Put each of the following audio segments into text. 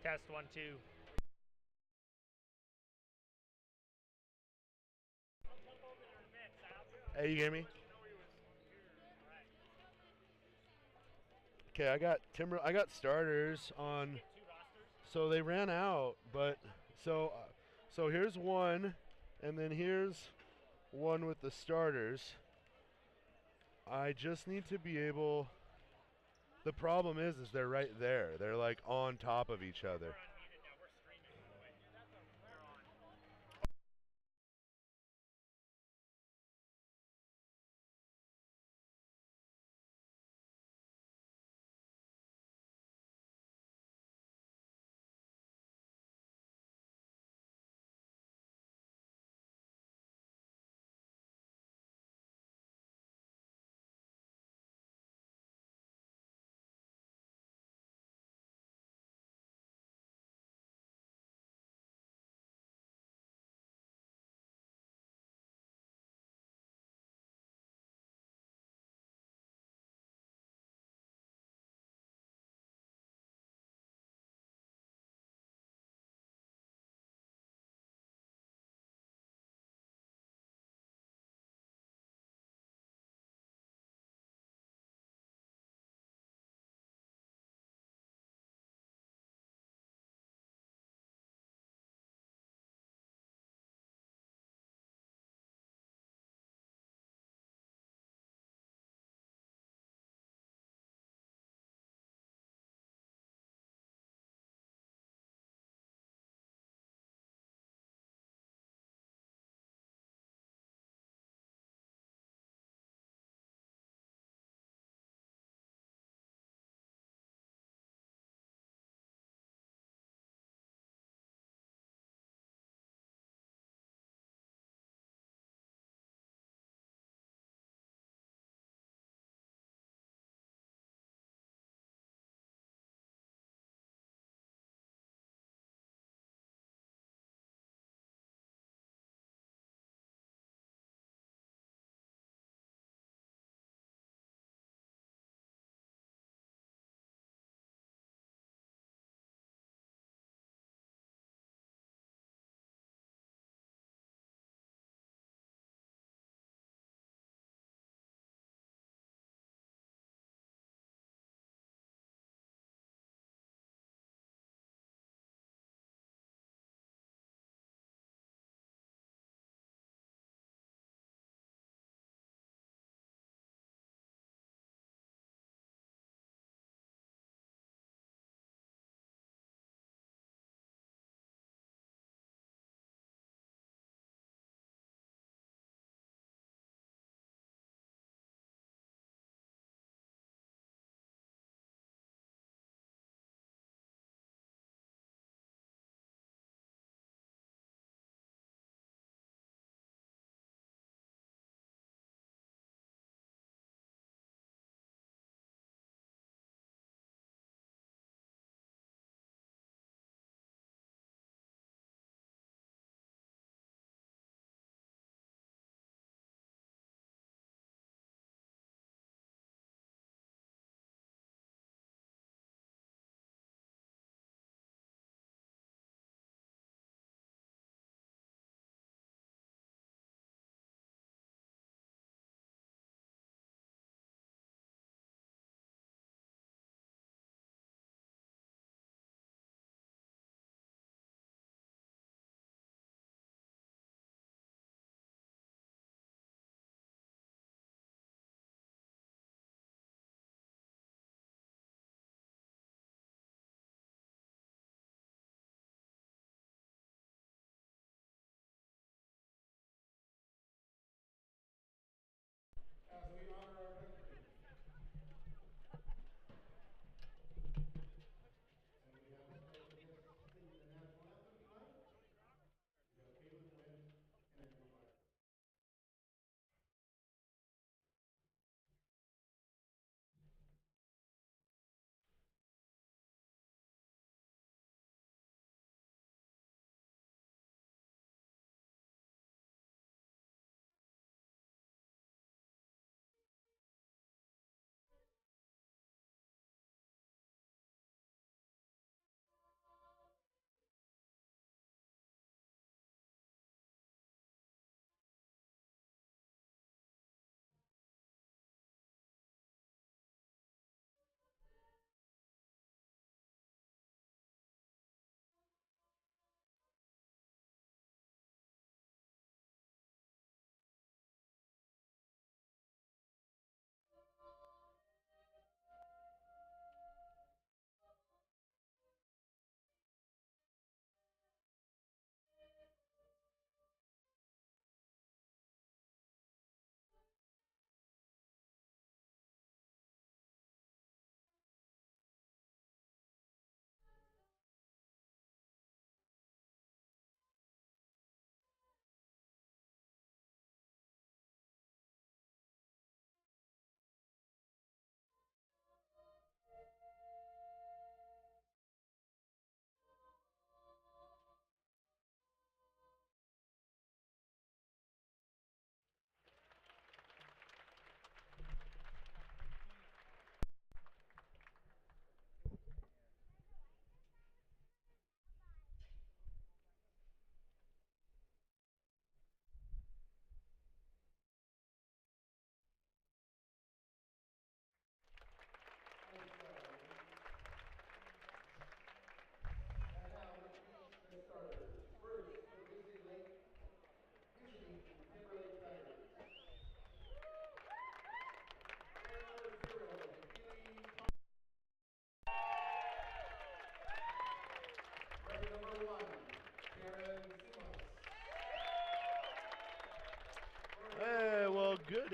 Test 1, 2. Hey, you hear me? Okay, I got starters on. So they ran out, but so here's one, and then here's one with the starters. I just need to be able. The problem is they're right there. They're like on top of each other.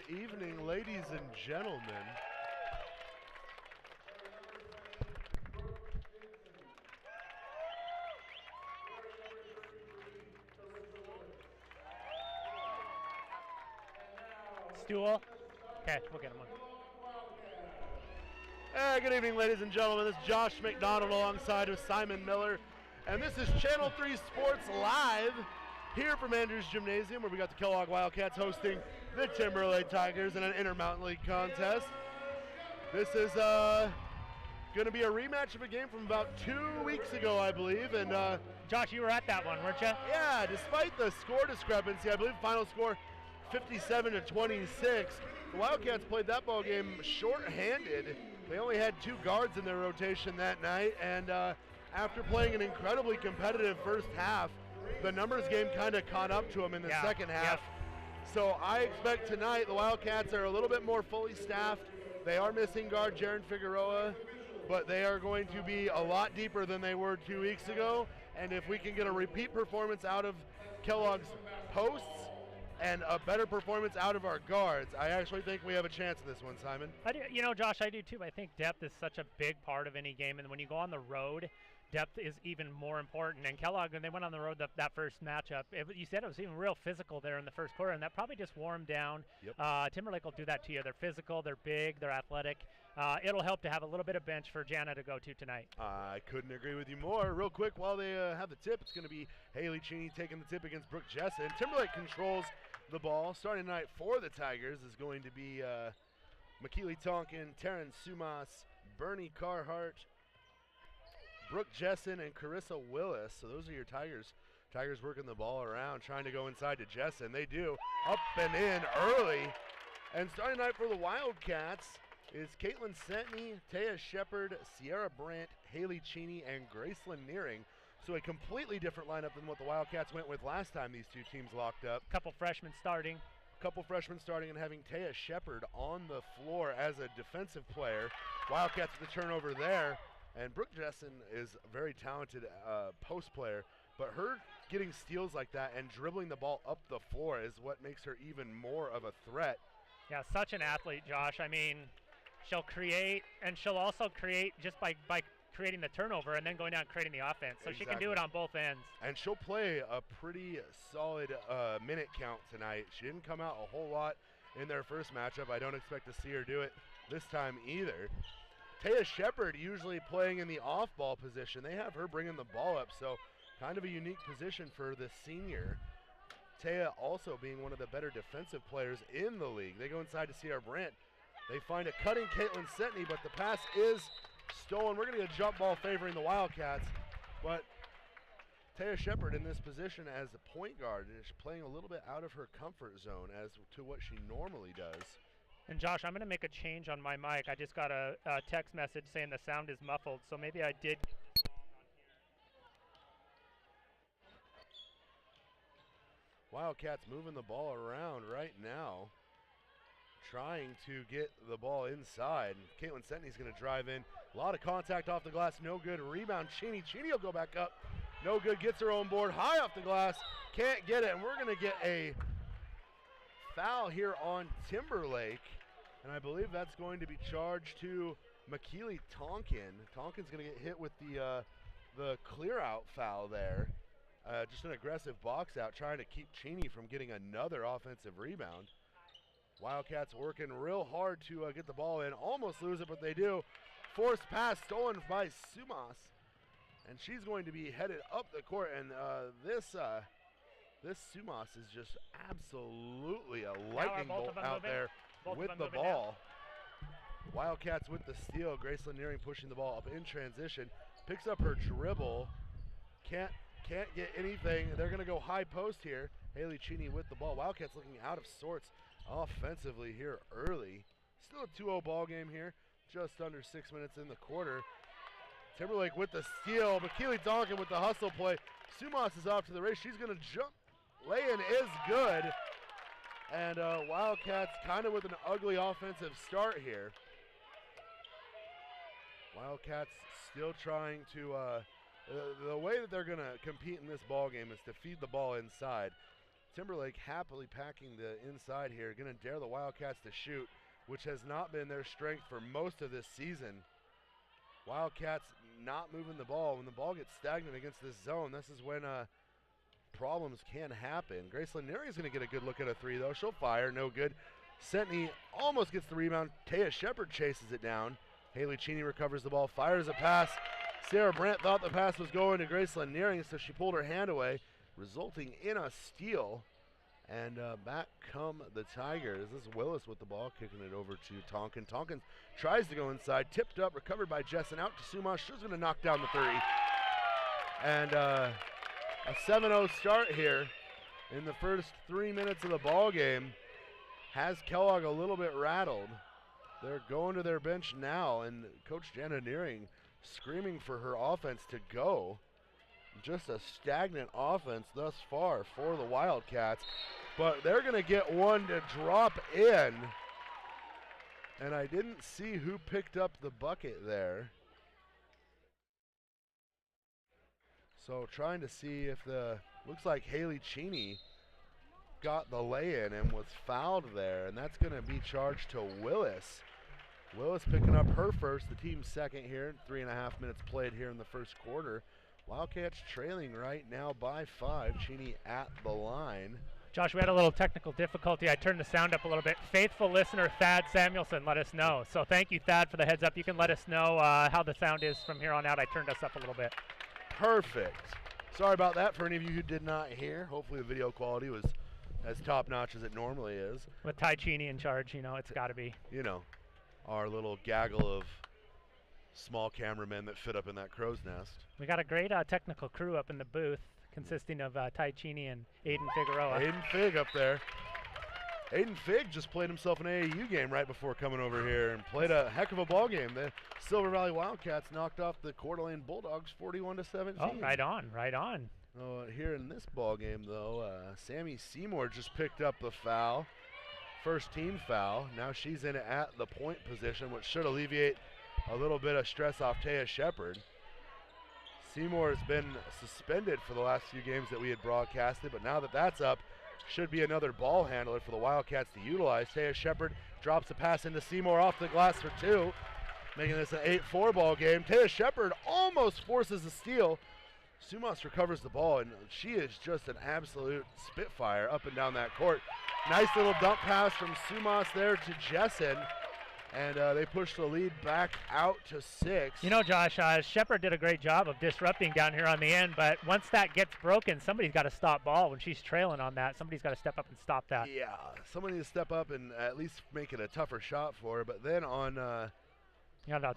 Good evening, ladies and gentlemen. Stool. Okay, we'll get him one. Good evening, ladies and gentlemen. This is Josh McDonald alongside with Simon Miller. And this is Channel 3 Sports Live here from Andrews Gymnasium, where we got the Kellogg Wildcats hosting the Timberlake Tigers in an Intermountain League contest. This is going to be a rematch of a game from about 2 weeks ago, I believe. And Josh, you were at that one, weren't you? yeah, despite the score discrepancy, I believe final score 57-26. The Wildcats played that ball game short-handed. They only had 2 guards in their rotation that night, and after playing an incredibly competitive first half, the numbers game kind of caught up to them in the second half. So I expect tonight the Wildcats are a little bit more fully staffed. They are missing guard Jaron Figueroa, but they are going to be a lot deeper than they were 2 weeks ago. And if we can get a repeat performance out of Kellogg's posts and a better performance out of our guards, I actually think we have a chance in this one, Simon. I do, you know, Josh, I do too. I think depth is such a big part of any game, and when you go on the road, depth is even more important. And Kellogg, when they went on the road that first matchup, you said it was even real physical there in the first quarter, and that probably just wore them down. Yep. Timberlake will do that to you. They're physical, they're big, they're athletic. It'll help to have a little bit of bench for Jana to go to tonight. I couldn't agree with you more. Real quick, while they have the tip, it's going to be Haley Cheney taking the tip against Brooke Jessen. Timberlake controls the ball. Starting tonight for the Tigers is going to be McKeely Tonkin, Taryn Sumas, Bernie Carhart, Brooke Jessen, and Carissa Willis. So those are your Tigers. Tigers working the ball around, trying to go inside to Jessen. They do. Up and in early. And starting tonight for the Wildcats is Caitlin Sentney, Taya Shepard, Sierra Brandt, Haley Cheney, and Gracelyn Nearing. So a completely different lineup than what the Wildcats went with last time these 2 teams locked up. Couple freshmen starting. Couple freshmen starting and having Taya Shepard on the floor as a defensive player. Wildcats with the turnover there. And Brooke Jessen is a very talented post player, but her getting steals like that and dribbling the ball up the floor is what makes her even more of a threat. Yeah, such an athlete, Josh. I mean, she'll create, and she'll also create just by creating the turnover and then going down and creating the offense. So Exactly. She can do it on both ends. And she'll play a pretty solid minute count tonight. She didn't come out a whole lot in their first matchup. I don't expect to see her do it this time either. Taya Shepard usually playing in the off-ball position. They have her bringing the ball up, so kind of a unique position for the senior. Taya also being one of the better defensive players in the league. They go inside to Sierra Brandt. They find a cutting Caitlin Sentney, but the pass is stolen. We're going to get a jump ball favoring the Wildcats, but Taya Shepard in this position as a point guard is playing a little bit out of her comfort zone as to what she normally does. And Josh, I'm going to make a change on my mic. I just got a text message saying the sound is muffled, so maybe I did. Wildcats moving the ball around right now, trying to get the ball inside. Caitlin Sentney's going to drive in. A lot of contact off the glass, no good. Rebound, Cheney. Cheney will go back up. No good, gets her own board. High off the glass, can't get it. And we're going to get a foul here on Timberlake. And I believe that's going to be charged to McKeely Tonkin. Tonkin's going to get hit with the clear-out foul there. Just an aggressive box out, trying to keep Cheney from getting another offensive rebound. Wildcats working real hard to get the ball in. Almost lose it, but they do. Forced pass stolen by Sumas. And she's going to be headed up the court. And this Sumas is just absolutely a lightning bolt out there with the ball. Wildcats with the steal. Gracelyn Nearing pushing the ball up in transition. Picks up her dribble. Can't get anything. They're going to go high post here. Haley Cheney with the ball. Wildcats looking out of sorts offensively here early. Still a 2-0 ball game here. Just under 6 minutes in the quarter. Timberlake with the steal. McKeely Tonkin with the hustle play. Sumas is off to the race. She's going to jump. Lay-in is good. And Wildcats kind of with an ugly offensive start here. Wildcats still trying to, the way that they're going to compete in this ball game is to feed the ball inside. Timberlake happily packing the inside here, going to dare the Wildcats to shoot, which has not been their strength for most of this season. Wildcats not moving the ball. When the ball gets stagnant against this zone, this is when problems can happen. Graceland Neary is going to get a good look at a three, though. She'll fire, no good. Sentney almost gets the rebound. Taya Shepard chases it down. Haley Cheney recovers the ball, fires a pass. Sarah Brandt thought the pass was going to Graceland Neary, so she pulled her hand away, resulting in a steal. And back come the Tigers. This is Willis with the ball, kicking it over to Tonkin. Tonkin tries to go inside, tipped up, recovered by Jessen, out to Sumas. She's going to knock down the three. And a 7-0 start here in the first 3 minutes of the ball game has Kellogg a little bit rattled. They're going to their bench now, and Coach Jana Nearing screaming for her offense to go. Just a stagnant offense thus far for the Wildcats, but they're going to get one to drop in, and I didn't see who picked up the bucket there. So trying to see if looks like Haley Cheney got the lay-in and was fouled there, and that's going to be charged to Willis. Willis picking up her first, the team's second here. 3.5 minutes played here in the first quarter. Wildcats trailing right now by 5. Cheney at the line. Josh, we had a little technical difficulty. I turned the sound up a little bit. Faithful listener Thad Samuelson let us know. So thank you, Thad, for the heads up. You can let us know how the sound is from here on out. I turned us up a little bit. Perfect. Sorry about that for any of you who did not hear. Hopefully the video quality was as top-notch as it normally is. With Ty Cheney in charge, it's got to be. Our little gaggle of small cameramen that fit up in that crow's nest. We got a great technical crew up in the booth, consisting of Ty Cheney and Aiden Figueroa. Aiden Fig up there. Aiden Fig just played himself an AAU game right before coming over here and played a heck of a ball game. The Silver Valley Wildcats knocked off the Coeur d'Alene Bulldogs 41-17. Oh, right on, right on. Here in this ball game, though, Sammy Seymour just picked up the foul. First team foul. Now she's in at the point position, which should alleviate a little bit of stress off Taya Shepard. Seymour has been suspended for the last few games that we had broadcasted, but now that that's up, should be another ball handler for the Wildcats to utilize. Taya Shepard drops a pass into Seymour off the glass for 2, making this an 8-4 ball game. Taya Shepard almost forces a steal. Sumas recovers the ball, and she is just an absolute spitfire up and down that court. Nice little dump pass from Sumas there to Jessen, and they push the lead back out to 6. Josh, Shepard did a great job of disrupting down here on the end, but once that gets broken, somebody's got to stop ball. When she's trailing on that, somebody's got to step up and stop that. Yeah, somebody to step up and at least make it a tougher shot for her, but then on a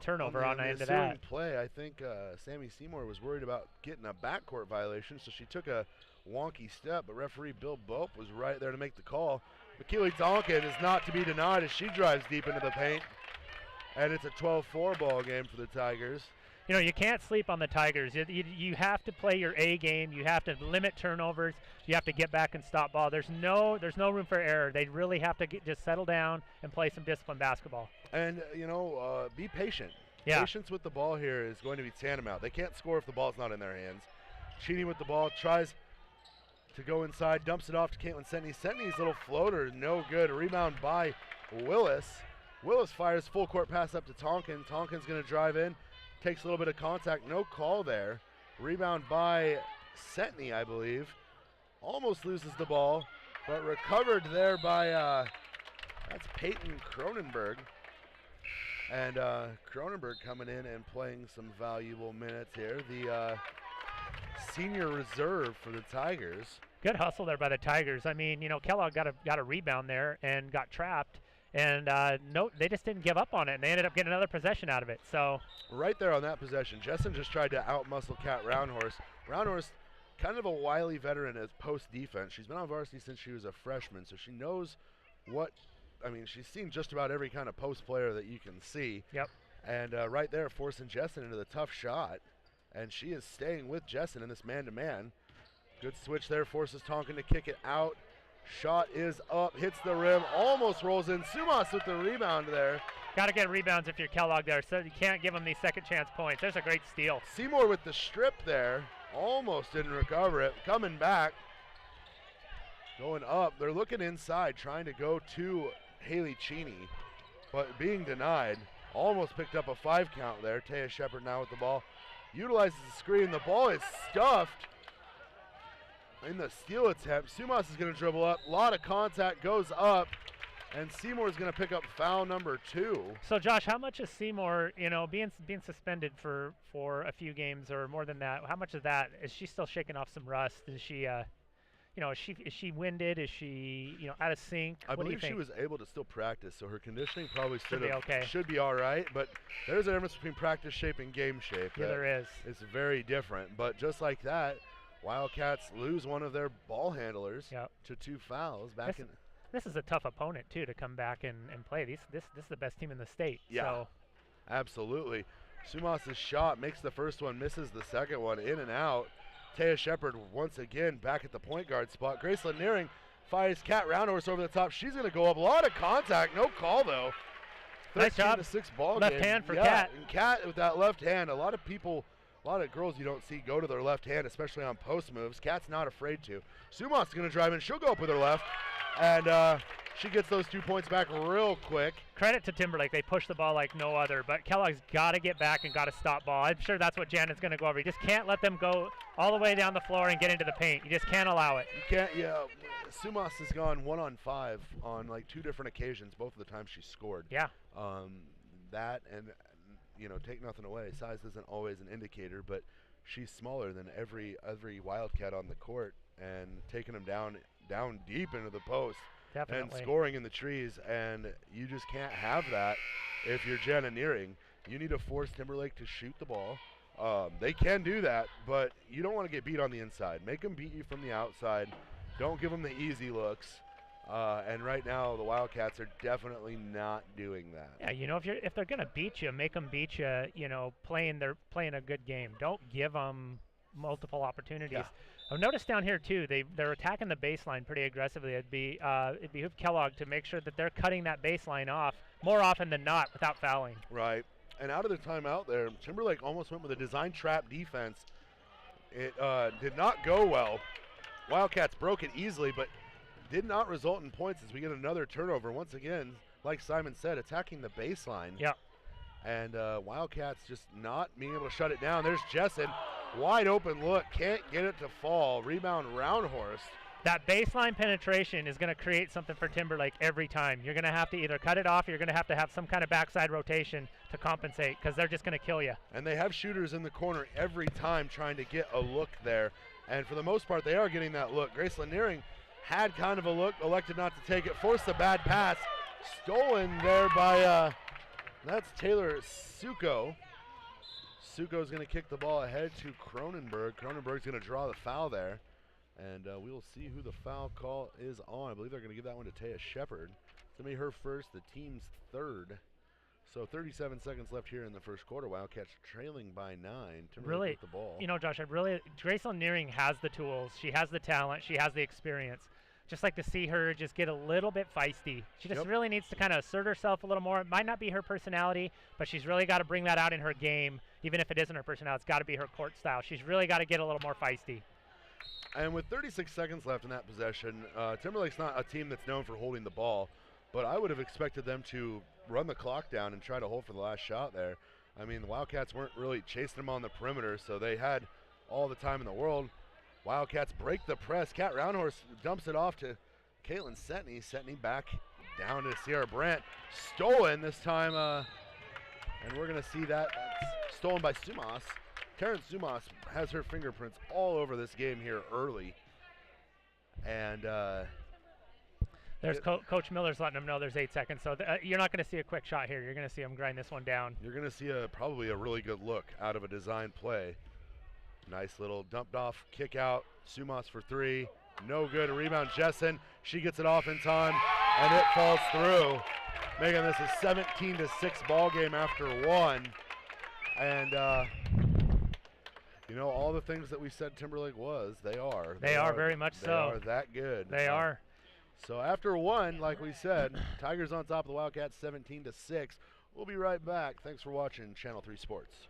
turnover on the end of ensuing that play, I think Sammy Seymour was worried about getting a backcourt violation, so she took a wonky step, but referee Bill Bope was right there to make the call. McKeely Tonkin is not to be denied as she drives deep into the paint, and it's a 12-4 ball game for the Tigers. You can't sleep on the Tigers. You have to play your A game. You have to limit turnovers. You have to get back and stop ball. There's no room for error. They really have to just settle down and play some disciplined basketball. And, be patient. Yeah. Patience with the ball here is going to be tantamount. They can't score if the ball's not in their hands. Cheney with the ball, tries to go inside, dumps it off to Caitlin Sentney. Sentney's little floater, no good. A rebound by Willis. Willis fires full court pass up to Tonkin. Tonkin's going to drive in, takes a little bit of contact, no call there. Rebound by Sentney, I believe. Almost loses the ball, but recovered there by, that's Peyton Cronenberg. And Cronenberg coming in and playing some valuable minutes here. The senior reserve for the Tigers. Good hustle there by the Tigers. Kellogg got a rebound there and got trapped. And they just didn't give up on it, and they ended up getting another possession out of it. So right there on that possession, Jessen just tried to out-muscle Cat Roundhorse. Roundhorse, kind of a wily veteran as post defense. She's been on varsity since she was a freshman, so she knows she's seen just about every kind of post player that you can see. Yep. And right there, forcing Jessen into the tough shot, and she is staying with Jessen in this man-to-man. Good switch there, forces Tonkin to kick it out. Shot is up, hits the rim, almost rolls in. Sumas with the rebound there. Got to get rebounds if you're Kellogg there, so you can't give them these second chance points. There's a great steal. Seymour with the strip there, almost didn't recover it. Coming back, Going up. They're looking inside, trying to go to Haley Cheney, but being denied. Almost picked up a 5 count there. Taya Shepard now with the ball. Utilizes the screen. The ball is stuffed in the steal attempt. Sumas is going to dribble up. A lot of contact goes up. And Seymour is going to pick up foul number 2. So, Josh, how much is Seymour, being suspended for a few games or more than that? How much of that is she still shaking off some rust? Is she, is she winded? Is she, out of sync? I what do you believe think? she was able to still practice, so her conditioning probably okay. should be all right. But there's a difference between practice shape and game shape. Yeah, there is. It's very different. But just like that, Wildcats lose one of their ball handlers to 2 fouls back in. This is a tough opponent, too, to come back and play. This is the best team in the state. Yeah, so. Absolutely. Sumas' shot makes the first one, misses the second one, in and out. Taya Shepard once again back at the point guard spot. Graceland Nearing fires Kat Roundhorse over the top. She's going to go up. A lot of contact. No call, though. Nice job. 13-6 ball left game. Hand for Kat. And Kat with that left hand. A lot of girls you don't see go to their left hand, especially on post moves. Kat's not afraid to. Sumas is going to drive in. She'll go up with her left. And she gets those 2 points back real quick. Credit to Timberlake. They push the ball like no other. But Kellogg's got to get back and got to stop ball. I'm sure that's what Janet's going to go over. You just can't let them go all the way down the floor and get into the paint. You just can't allow it. You can't, yeah. Sumas has gone 1-on-5 on like 2 different occasions, both of the times she scored. Yeah. That and, take nothing away. Size isn't always an indicator, but she's smaller than every Wildcat on the court and taking them down deep into the post. Definitely. And scoring in the trees, and you just can't have that if you're Jenna Nearing. You need to force Timberlake to shoot the ball. They can do that, but you don't want to get beat on the inside. Make them beat you from the outside. Don't give them the easy looks. And right now, the Wildcats are definitely not doing that. Yeah, if they're gonna beat you, make them beat you. Playing a good game. Don't give them multiple opportunities. Yeah. I've noticed down here too, they're attacking the baseline pretty aggressively. It'd behoove Kellogg to make sure that they're cutting that baseline off more often than not without fouling. Right. And out of the timeout there, Timberlake almost went with a design trap defense. It did not go well. Wildcats broke it easily, but did not result in points as we get another turnover. Once again, like Simon said, attacking the baseline. Yeah. And Wildcats just not being able to shut it down. There's Jessen. Wide open look. Can't get it to fall. Rebound Roundhorse. That baseline penetration is going to create something for Timberlake every time. You're going to have to either cut it off or you're going to have some kind of backside rotation to compensate because they're just going to kill you. And they have shooters in the corner every time trying to get a look there. And for the most part, they are getting that look. Graceland Nearing had kind of a look, elected not to take it, forced a bad pass. Stolen there by, that's Taylor Suko. Suko's going to kick the ball ahead to Cronenberg. Cronenberg's going to draw the foul there. And we will see who the foul call is on. I believe they're going to give that one to Taya Shepard. It's going to be her first, the team's third. So 37 seconds left here in the first quarter. Wildcats trailing by 9. Really, with the ball. Josh, Graceland Nearing has the tools. She has the talent. She has the experience. Just like to see her just get a little bit feisty. She just really needs to kind of assert herself a little more. It might not be her personality, but she's really got to bring that out in her game. Even if it isn't her personality, it's got to be her court style. She's really got to get a little more feisty. And with 36 seconds left in that possession, Timberlake's not a team that's known for holding the ball, but I would have expected them to run the clock down and try to hold for the last shot there. I mean, the Wildcats weren't really chasing them on the perimeter, so they had all the time in the world. Wildcats break the press. Kat Roundhorse dumps it off to Caitlin Setney. Setney back down to Sierra Brandt. Stolen this time, and we're going to see that stolen by Sumas. Terrence Sumas has her fingerprints all over this game here early. And there's Coach Miller's letting them know there's 8 seconds. So you're not going to see a quick shot here. You're going to see them grind this one down. You're going to see probably a really good look out of a design play. Nice little dumped off kick out. Sumas for 3. No good. A rebound, Jessen. She gets it off in time, and it falls through. Making this a 17-6 ball game after 1. And all the things that we said Timberlake was, they are. They are very much so. They are that good. They are. So after 1, like we said, Tigers on top of the Wildcats 17-6. We'll be right back. Thanks for watching Channel 3 Sports.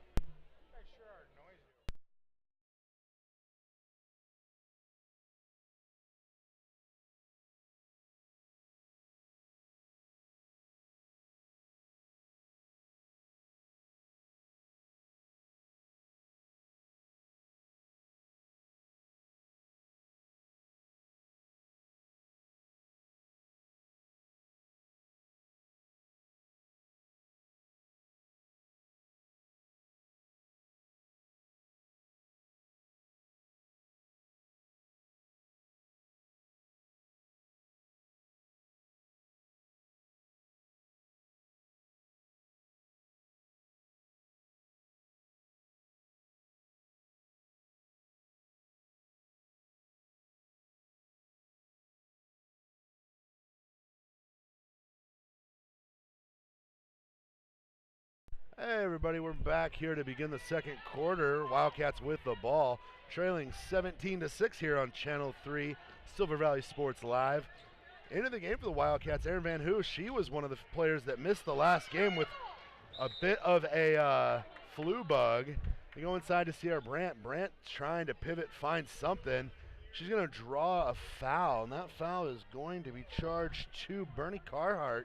Hey everybody, we're back here to begin the second quarter. Wildcats with the ball, trailing 17-6 here on Channel 3, Silver Valley Sports Live. Into the game for the Wildcats, Erin Van Hoos, she was one of the players that missed the last game with a bit of a flu bug. We go inside to Sierra Brandt. Brandt trying to pivot, find something. She's going to draw a foul, and that foul is going to be charged to Bernie Carhart.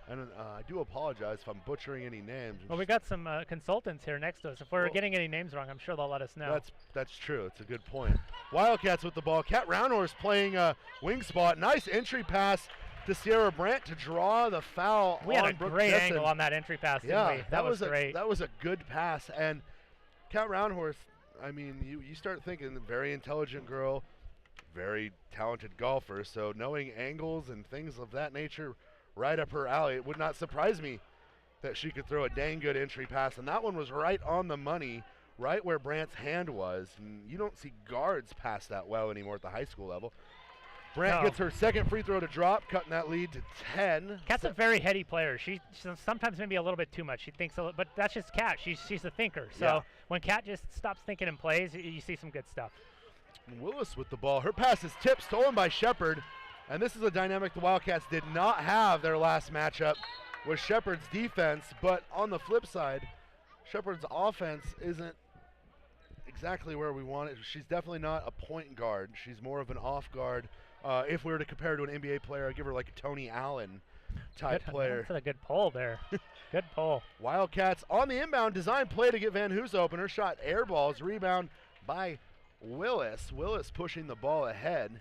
And I do apologize if I'm butchering any names. Well, we got some consultants here next to us. If we're getting any names wrong, I'm sure they'll let us know. That's true. It's a good point. Wildcats with the ball. Kat Roundhorse playing wing spot. Nice entry pass to Sierra Brandt to draw the foul. We had a great angle on that entry pass, didn't we? That was great. That was a good pass. And Kat Roundhorse, I mean, you start thinking, very intelligent girl, very talented golfer. So knowing angles and things of that nature right up her alley. It would not surprise me that she could throw a dang good entry pass, and that one was right on the money, right where Brandt's hand was. And you don't see guards pass that well anymore at the high school level. Brandt gets her second free throw to drop, cutting that lead to 10. Kat's a very heady player. She's sometimes maybe a little bit too much. She thinks a little, but that's just Kat. She's a thinker. So when Kat just stops thinking and plays, you see some good stuff. Willis with the ball. Her pass is tipped, stolen by Shepard. And this is a dynamic the Wildcats did not have their last matchup with Shepard's defense. But on the flip side, Shepard's offense isn't exactly where we want it. She's definitely not a point guard. She's more of an off guard. If we were to compare her to an NBA player, I'd give her like a Tony Allen type player. That's a good pull there. Good pull. Wildcats on the inbound, design play to get Van Hoos open. Her shot air balls, rebound by Willis. Willis pushing the ball ahead.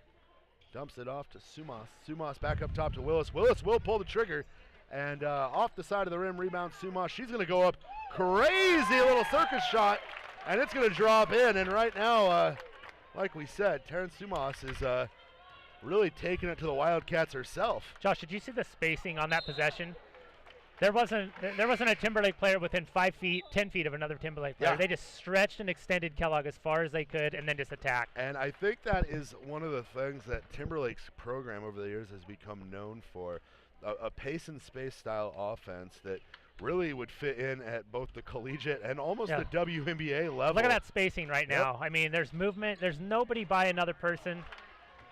Dumps it off to Sumas. Sumas back up top to Willis. Willis will pull the trigger. And off the side of the rim, rebound Sumas. She's going to go up. Crazy little circus shot. And it's going to drop in. And right now, like we said, Terrence Sumas is really taking it to the Wildcats herself. Josh, did you see the spacing on that possession? There wasn't a Timberlake player within 5 feet, 10 feet of another Timberlake player. Yeah. They just stretched and extended Kellogg as far as they could and then just attacked. And I think that is one of the things that Timberlake's program over the years has become known for, a pace and space style offense that really would fit in at both the collegiate and almost the WNBA level. Look at that spacing right now. I mean, there's movement. There's nobody by another person.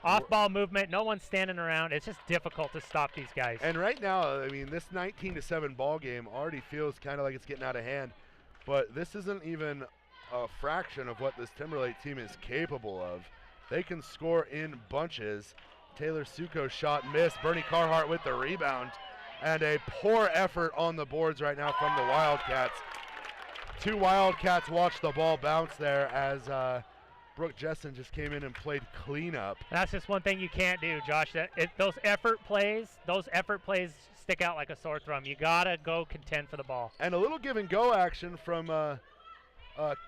Off-ball movement, no one's standing around. It's just difficult to stop these guys. And right now, I mean, this 19-7 ball game already feels kind of like it's getting out of hand. But this isn't even a fraction of what this Timberlake team is capable of. They can score in bunches. Taylor Suko's shot missed. Bernie Carhart with the rebound. And a poor effort on the boards right now from the Wildcats. Two Wildcats watch the ball bounce there as Brooke Jessen just came in and played cleanup. That's just one thing you can't do, Josh. Those effort plays stick out like a sore thumb. You gotta go contend for the ball. And a little give and go action from Kat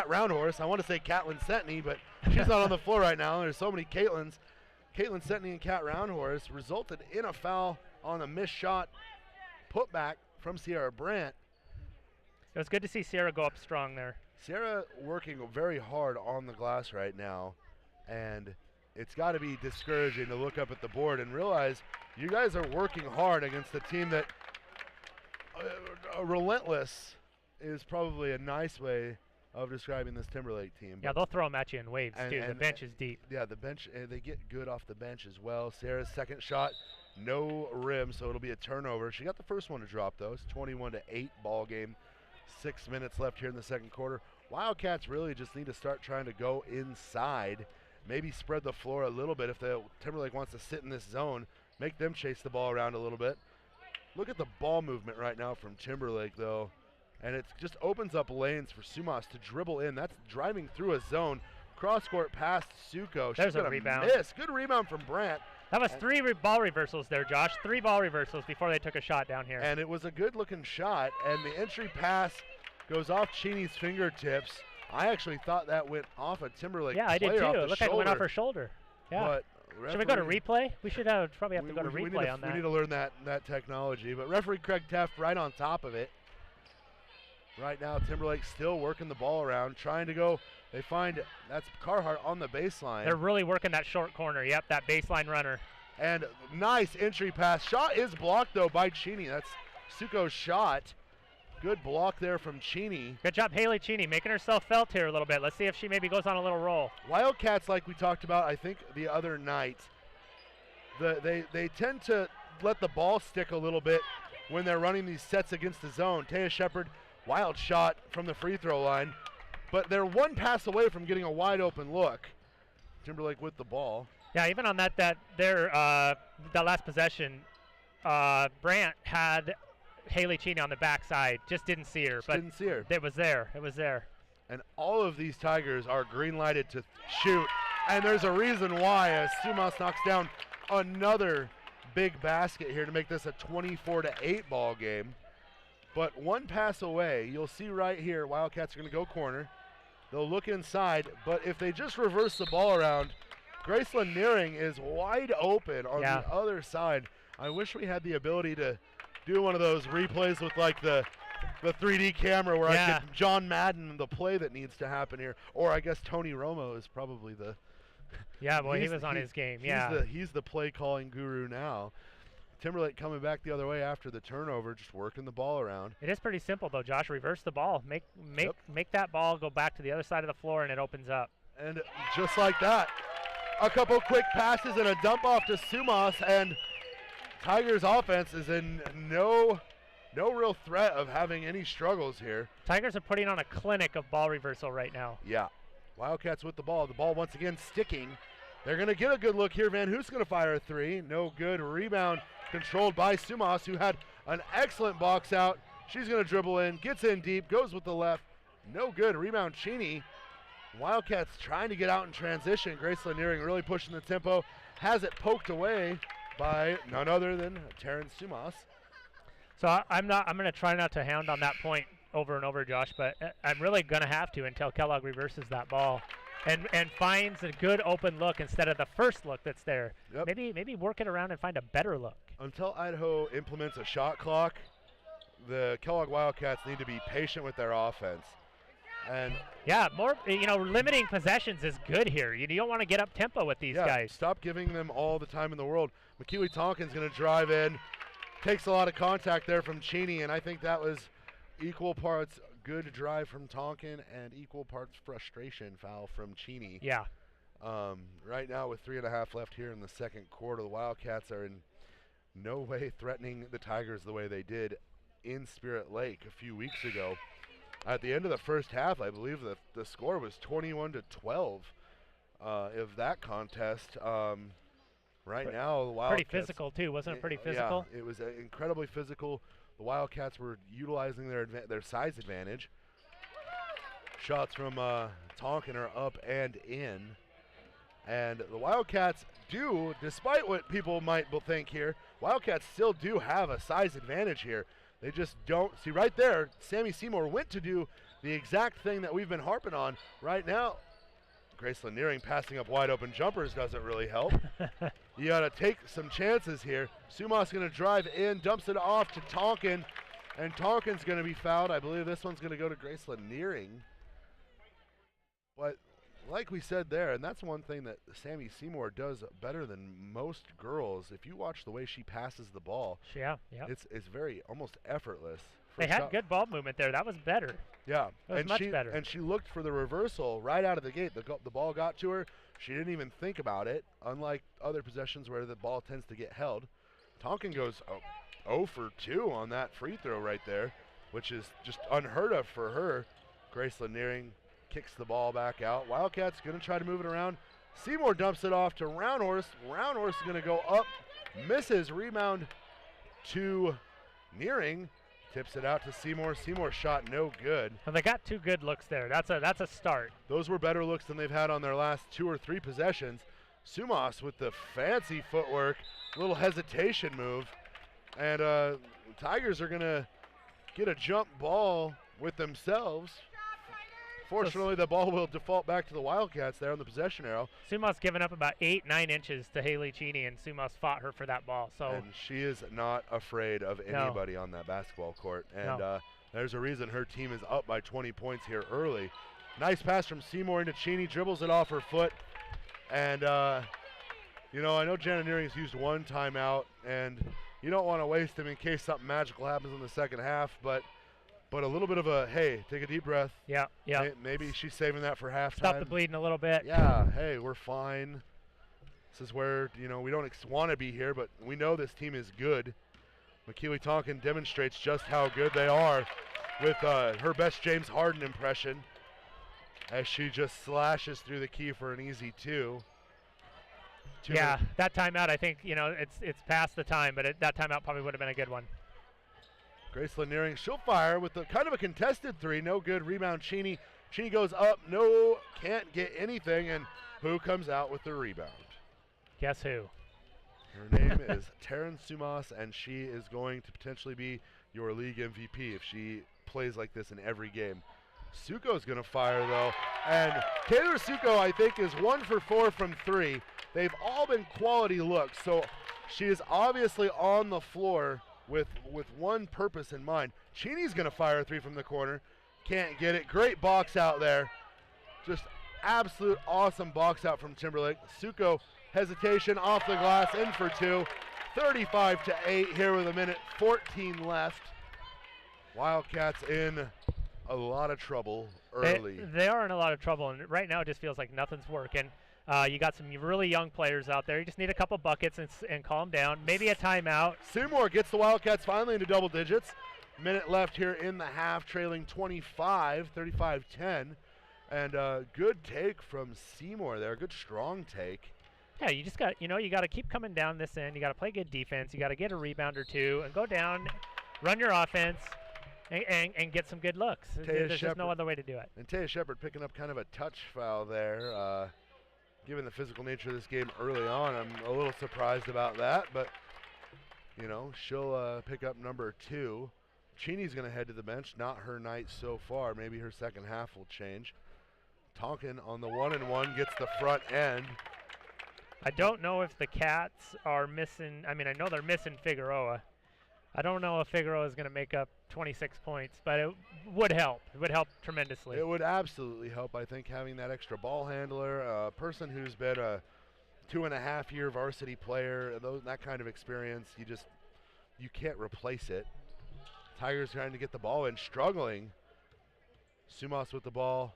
Roundhorse. I want to say Catlin Sentney, but she's not on the floor right now. There's so many Caitlins. Caitlin Sentney and Kat Roundhorse resulted in a foul on a missed shot putback from Sierra Brandt. It was good to see Sierra go up strong there. Sierra working very hard on the glass right now, and it's got to be discouraging to look up at the board and realize you guys are working hard against a team that relentless is probably a nice way of describing this Timberlake team. Yeah, they'll throw them at you in waves, too. The bench is deep. Yeah, the bench, they get good off the bench as well. Sierra's second shot, no rim, so it'll be a turnover. She got the first one to drop, though. It's 21-8 ball game. 6 minutes left here in the second quarter. Wildcats really just need to start trying to go inside, maybe spread the floor a little bit if the Timberlake wants to sit in this zone, make them chase the ball around a little bit. Look at the ball movement right now from Timberlake, though, and it just opens up lanes for Sumas to dribble in. That's driving through a zone. Cross-court pass to Suko. There's a rebound. Miss. Good rebound from Brandt. That was three ball reversals there, Josh. 3 ball reversals before they took a shot down here. And it was a good-looking shot, and the entry pass goes off Cheney's fingertips. I actually thought that went off a Timberlake player. Yeah, I did too. It looked like it went off her shoulder. Yeah. But should we go to replay? We should probably have to go to replay on that. We need to learn that technology. But referee Craig Teff right on top of it. Right now, Timberlake still working the ball around, trying to go. They find that's Carhart on the baseline. They're really working that short corner. Yep, that baseline runner. And nice entry pass. Shot is blocked, though, by Cheney. That's Suko's shot. Good block there from Cheney. Good job, Haley Cheney, making herself felt here a little bit. Let's see if she maybe goes on a little roll. Wildcats, like we talked about, I think the other night, they tend to let the ball stick a little bit when they're running these sets against the zone. Taya Shepard, wild shot from the free throw line, but they're one pass away from getting a wide open look. Timberlake with the ball. Yeah, even on that last possession, Brant had Haley Cheney on the backside, just didn't see her. But didn't see her. It was there. It was there. And all of these Tigers are green lighted to shoot, and there's a reason why, as Sumas knocks down another big basket here to make this a 24-8 ball game. But one pass away, you'll see right here, Wildcats are going to go corner. They'll look inside, but if they just reverse the ball around, Graceland Nearing is wide open on the other side. I wish we had the ability to do one of those replays with like the 3D camera where I could John Madden the play that needs to happen here. Or I guess Tony Romo is probably the Yeah, boy, he was on his game. He's the play calling guru now. Timberlake coming back the other way after the turnover, just working the ball around. It is pretty simple though, Josh. Reverse the ball. Make that ball go back to the other side of the floor and it opens up. And just like that, a couple quick passes and a dump off to Sumas, and Tigers offense is in no real threat of having any struggles here. Tigers are putting on a clinic of ball reversal right now. Yeah. Wildcats with the ball. The ball once again sticking. They're going to get a good look here. Van Hoos going to fire a three. No good. Rebound controlled by Sumas, who had an excellent box out. She's going to dribble in, gets in deep, goes with the left. No good. Rebound Cheney. Wildcats trying to get out in transition. Graceland Nearing really pushing the tempo. Has it poked away by none other than Terrence Sumas. So I'm going to try not to hound on that point over and over, Josh, but I'm really going to have to until Kellogg reverses that ball and finds a good open look instead of the first look that's there. Yep. Maybe work it around and find a better look. Until Idaho implements a shot clock, the Kellogg Wildcats need to be patient with their offense. And yeah, more limiting possessions is good here. You don't want to get up tempo with these guys. Stop giving them all the time in the world. McKeely Tonkin's going to drive in, takes a lot of contact there from Cheney, and I think that was equal parts good drive from Tonkin and equal parts frustration foul from Cheney. Yeah. Right now with 3.5 left here in the second quarter, the Wildcats are in no way threatening the Tigers the way they did in Spirit Lake a few weeks ago. At the end of the first half, I believe the score was 21-12 of that contest. Right now, the Wildcats... Pretty physical, too. Wasn't it pretty physical? Yeah, it was incredibly physical. The Wildcats were utilizing their size advantage. Shots from Tonkin are up and in. And the Wildcats do, despite what people might think here, Wildcats still do have a size advantage here. They just don't. See, right there, Sammy Seymour went to do the exact thing that we've been harping on. Right now, Graceland Nearing passing up wide open jumpers doesn't really help. You got to take some chances here. Sumas going to drive in, dumps it off to Tonkin, and Tonkin's going to be fouled. I believe this one's going to go to Graceland Nearing. But like we said there, and that's one thing that Sammy Seymour does better than most girls. If you watch the way she passes the ball, it's very almost effortless. They had good ball movement there. That was better. Yeah, it was much better. And she looked for the reversal right out of the gate. The ball got to her. She didn't even think about it, unlike other possessions where the ball tends to get held. Tonkin goes 0 for 2 on that free throw right there, which is just unheard of for her. Graceland Nearing kicks the ball back out. Wildcats going to try to move it around. Seymour dumps it off to Roundhorse. Roundhorse is going to go up, misses, rebound to Nearing. Tips it out to Seymour. Seymour's shot no good. Well, they got 2 good looks there. That's a start. Those were better looks than they've had on their last 2 or 3 possessions. Sumas with the fancy footwork, little hesitation move. And Tigers are going to get a jump ball with themselves. Fortunately, the ball will default back to the Wildcats there on the possession arrow. Sumas given up about 8-9 inches to Haley Cheney, and Sumas fought her for that ball. So and she is not afraid of anybody on that basketball court. And there's a reason her team is up by 20 points here early. Nice pass from Seymour into Cheney, dribbles it off her foot. And, I know Janet Nearing's used 1 timeout, and, you don't want to waste them in case something magical happens in the second half, but a little bit of a, hey, take a deep breath. Yeah. Maybe she's saving that for halftime. Stop the bleeding a little bit. Yeah, hey, we're fine. This is where, we don't want to be here, but we know this team is good. McKeely Tonkin demonstrates just how good they are with her best James Harden impression as she just slashes through the key for an easy 2. Yeah, that timeout, I think, it's past the time, but that timeout probably would have been a good one. Grace Laniering, she'll fire with kind of a contested 3. No good. Rebound, Cheney. Cheney goes up. No, can't get anything. And who comes out with the rebound? Guess who? Her name is Taryn Sumas, and she is going to potentially be your league MVP if she plays like this in every game. Suko's going to fire, though. And Taylor Suko, I think, is 1 for 4 from 3. They've all been quality looks, so she is obviously on the floor with one purpose in mind. Cheney's going to fire a 3 from the corner. Can't get it. Great box out there. Just absolute awesome box out from Timberlake. Suko, hesitation, off the glass, in for 2. 35-8 here with 1:14 left. Wildcats in a lot of trouble early. They are in a lot of trouble, and right now it just feels like nothing's working. You got some really young players out there. You just need a couple buckets and calm down. Maybe a timeout. Seymour gets the Wildcats finally into double digits. Minute left here in the half, trailing 35-10. And good take from Seymour there. Good strong take. Yeah, you just got, you got to keep coming down this end. You got to play good defense. You got to get a rebound or 2 and go down, run your offense, and get some good looks. There's just no other way to do it. And Taya Shepard picking up kind of a touch foul there. Given the physical nature of this game early on, I'm a little surprised about that, but she'll pick up number 2. Cheney's going to head to the bench. Not her night so far. Maybe her second half will change. Tonkin on the 1-and-1 gets the front end. I don't know if the Cats are missing. I mean, I know they're missing Figueroa. I don't know if Figueroa is going to make up 26 points, but it would help. It would help tremendously. It would absolutely help, I think, having that extra ball handler, a person who's been a 2.5-year varsity player, that kind of experience, you can't replace it. Tigers trying to get the ball in, struggling. Sumas with the ball,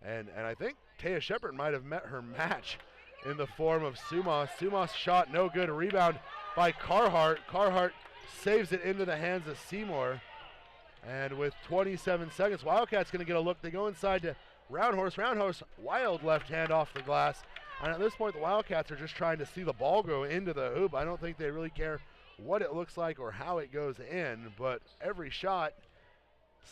and I think Taya Shepard might have met her match in the form of Sumas. Sumas shot no good. A rebound by Carhart. Carhart saves it into the hands of Seymour. And with 27 seconds, Wildcats going to get a look. They go inside to Roundhorse. Roundhorse, wild left hand off the glass. And at this point, the Wildcats are just trying to see the ball go into the hoop. I don't think they really care what it looks like or how it goes in, but every shot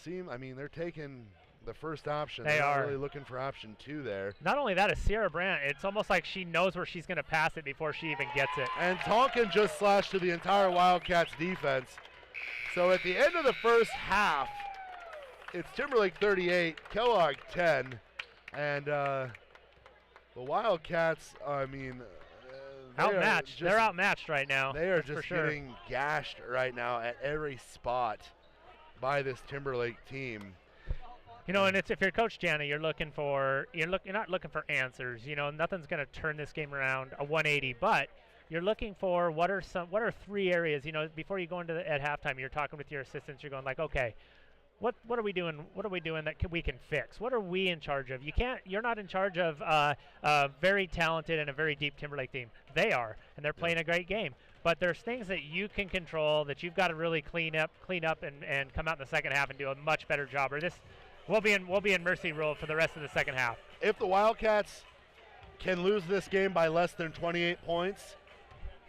they're taking the first option. They are really looking for option 2 there. Not only that, it's Sierra Brandt. It's almost like she knows where she's going to pass it before she even gets it. And Tonkin just slashed to the entire Wildcats defense. So at the end of the first half, it's Timberlake 38, Kellogg 10, and the Wildcats, outmatched. They're outmatched right now. They are just getting gashed right now at every spot by this Timberlake team. And if you're Coach Jana, you're not looking for answers. Nothing's going to turn this game around a 180, but you're looking for what are 3 areas. Before you go into at halftime, you're talking with your assistants. You're going like, okay, what are we doing? What are we doing that we can fix? What are we in charge of? You're not in charge of a very talented and a very deep Timberlake team. They are, and they're playing a great game. But there's things that you can control that you've got to really clean up and come out in the second half and do a much better job. Or we'll be in mercy rule for the rest of the second half. If the Wildcats can lose this game by less than 28 points,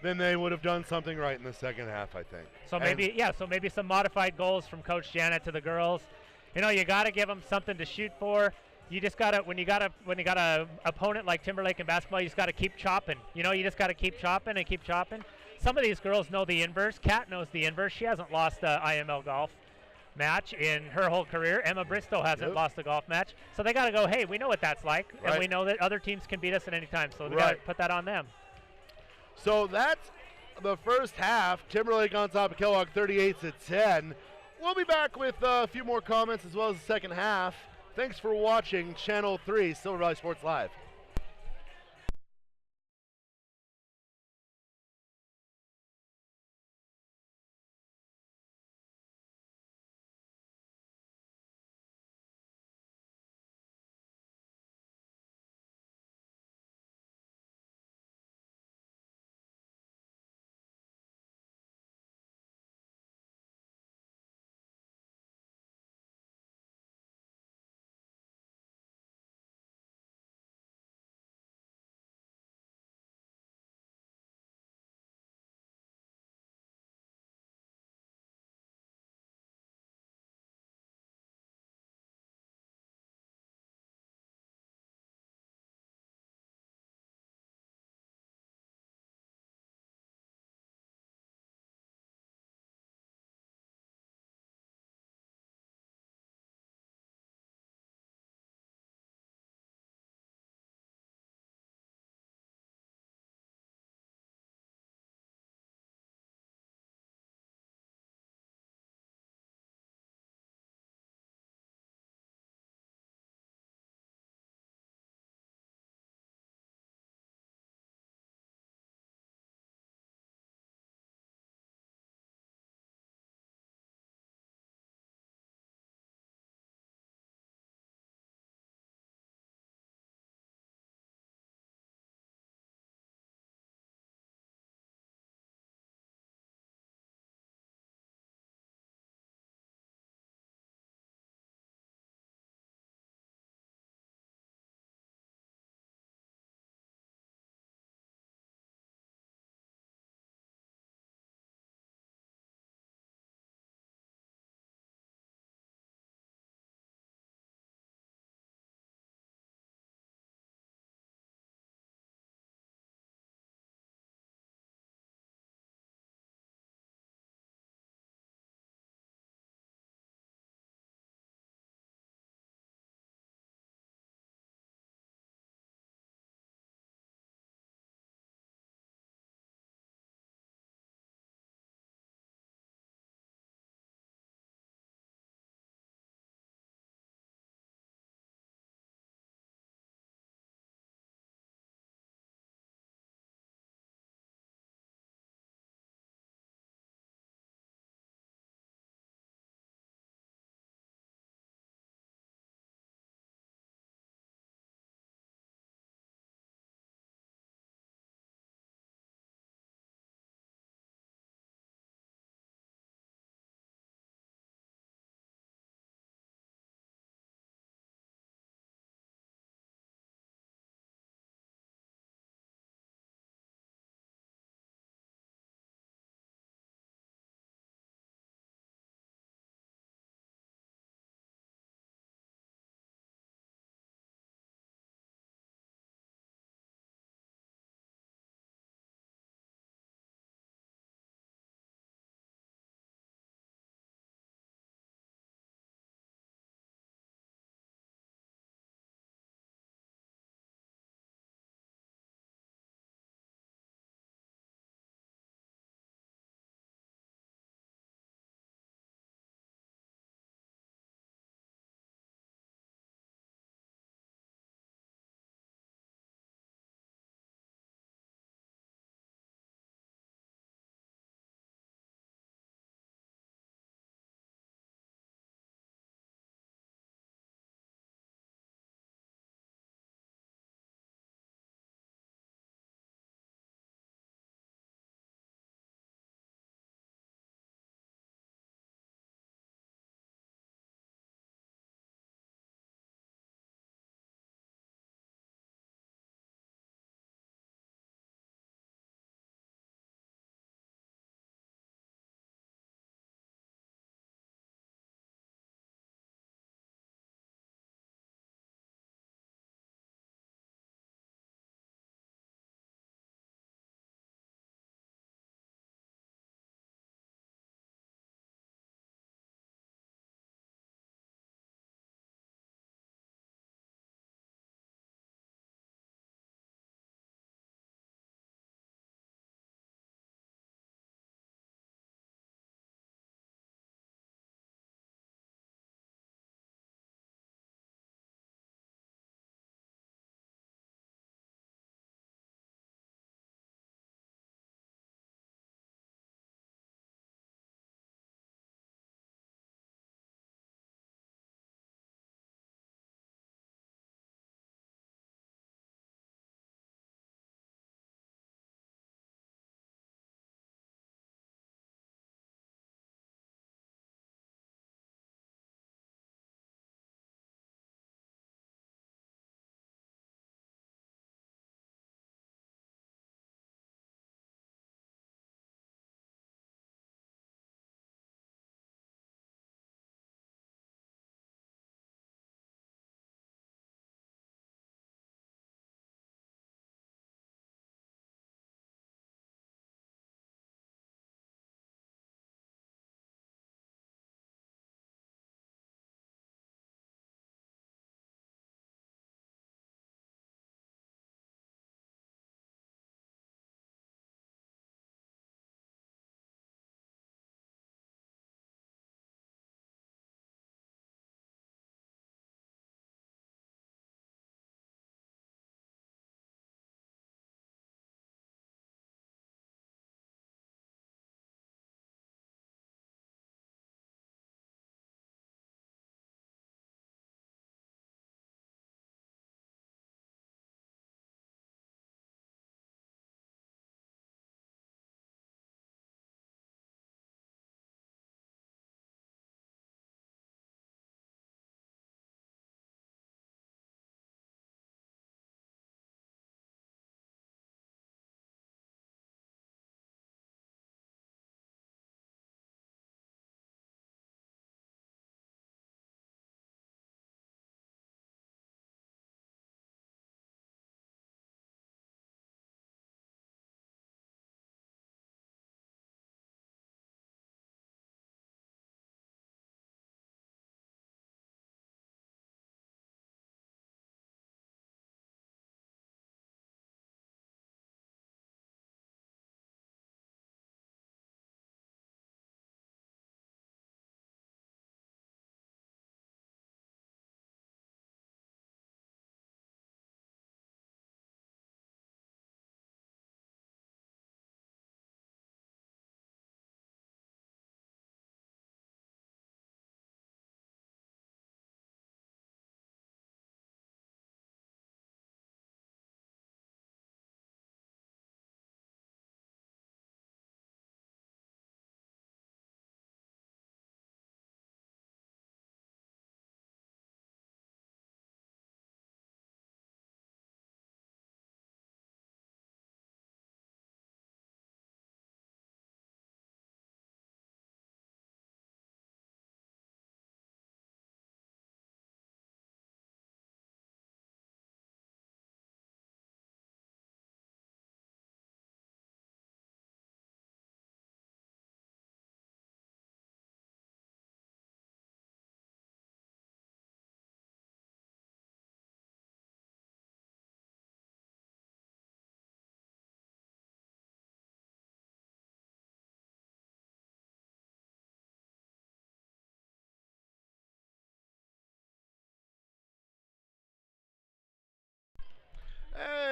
then they would have done something right in the second half, I think. So maybe some modified goals from Coach Janet to the girls. You got to give them something to shoot for. You just got to when you got a opponent like Timberlake in basketball, you just got to keep chopping. You just got to keep chopping and keep chopping. Some of these girls know the inverse. Kat knows the inverse. She hasn't lost a IML golf match in her whole career. Emma Bristow hasn't lost a golf match. So they got to go, hey, we know what that's like, and we know that other teams can beat us at any time. So we got to put that on them. So that's the first half. Timberlake on top of Kellogg 38-10. We'll be back with a few more comments as well as the second half. Thanks for watching Channel 3 Silver Valley Sports Live.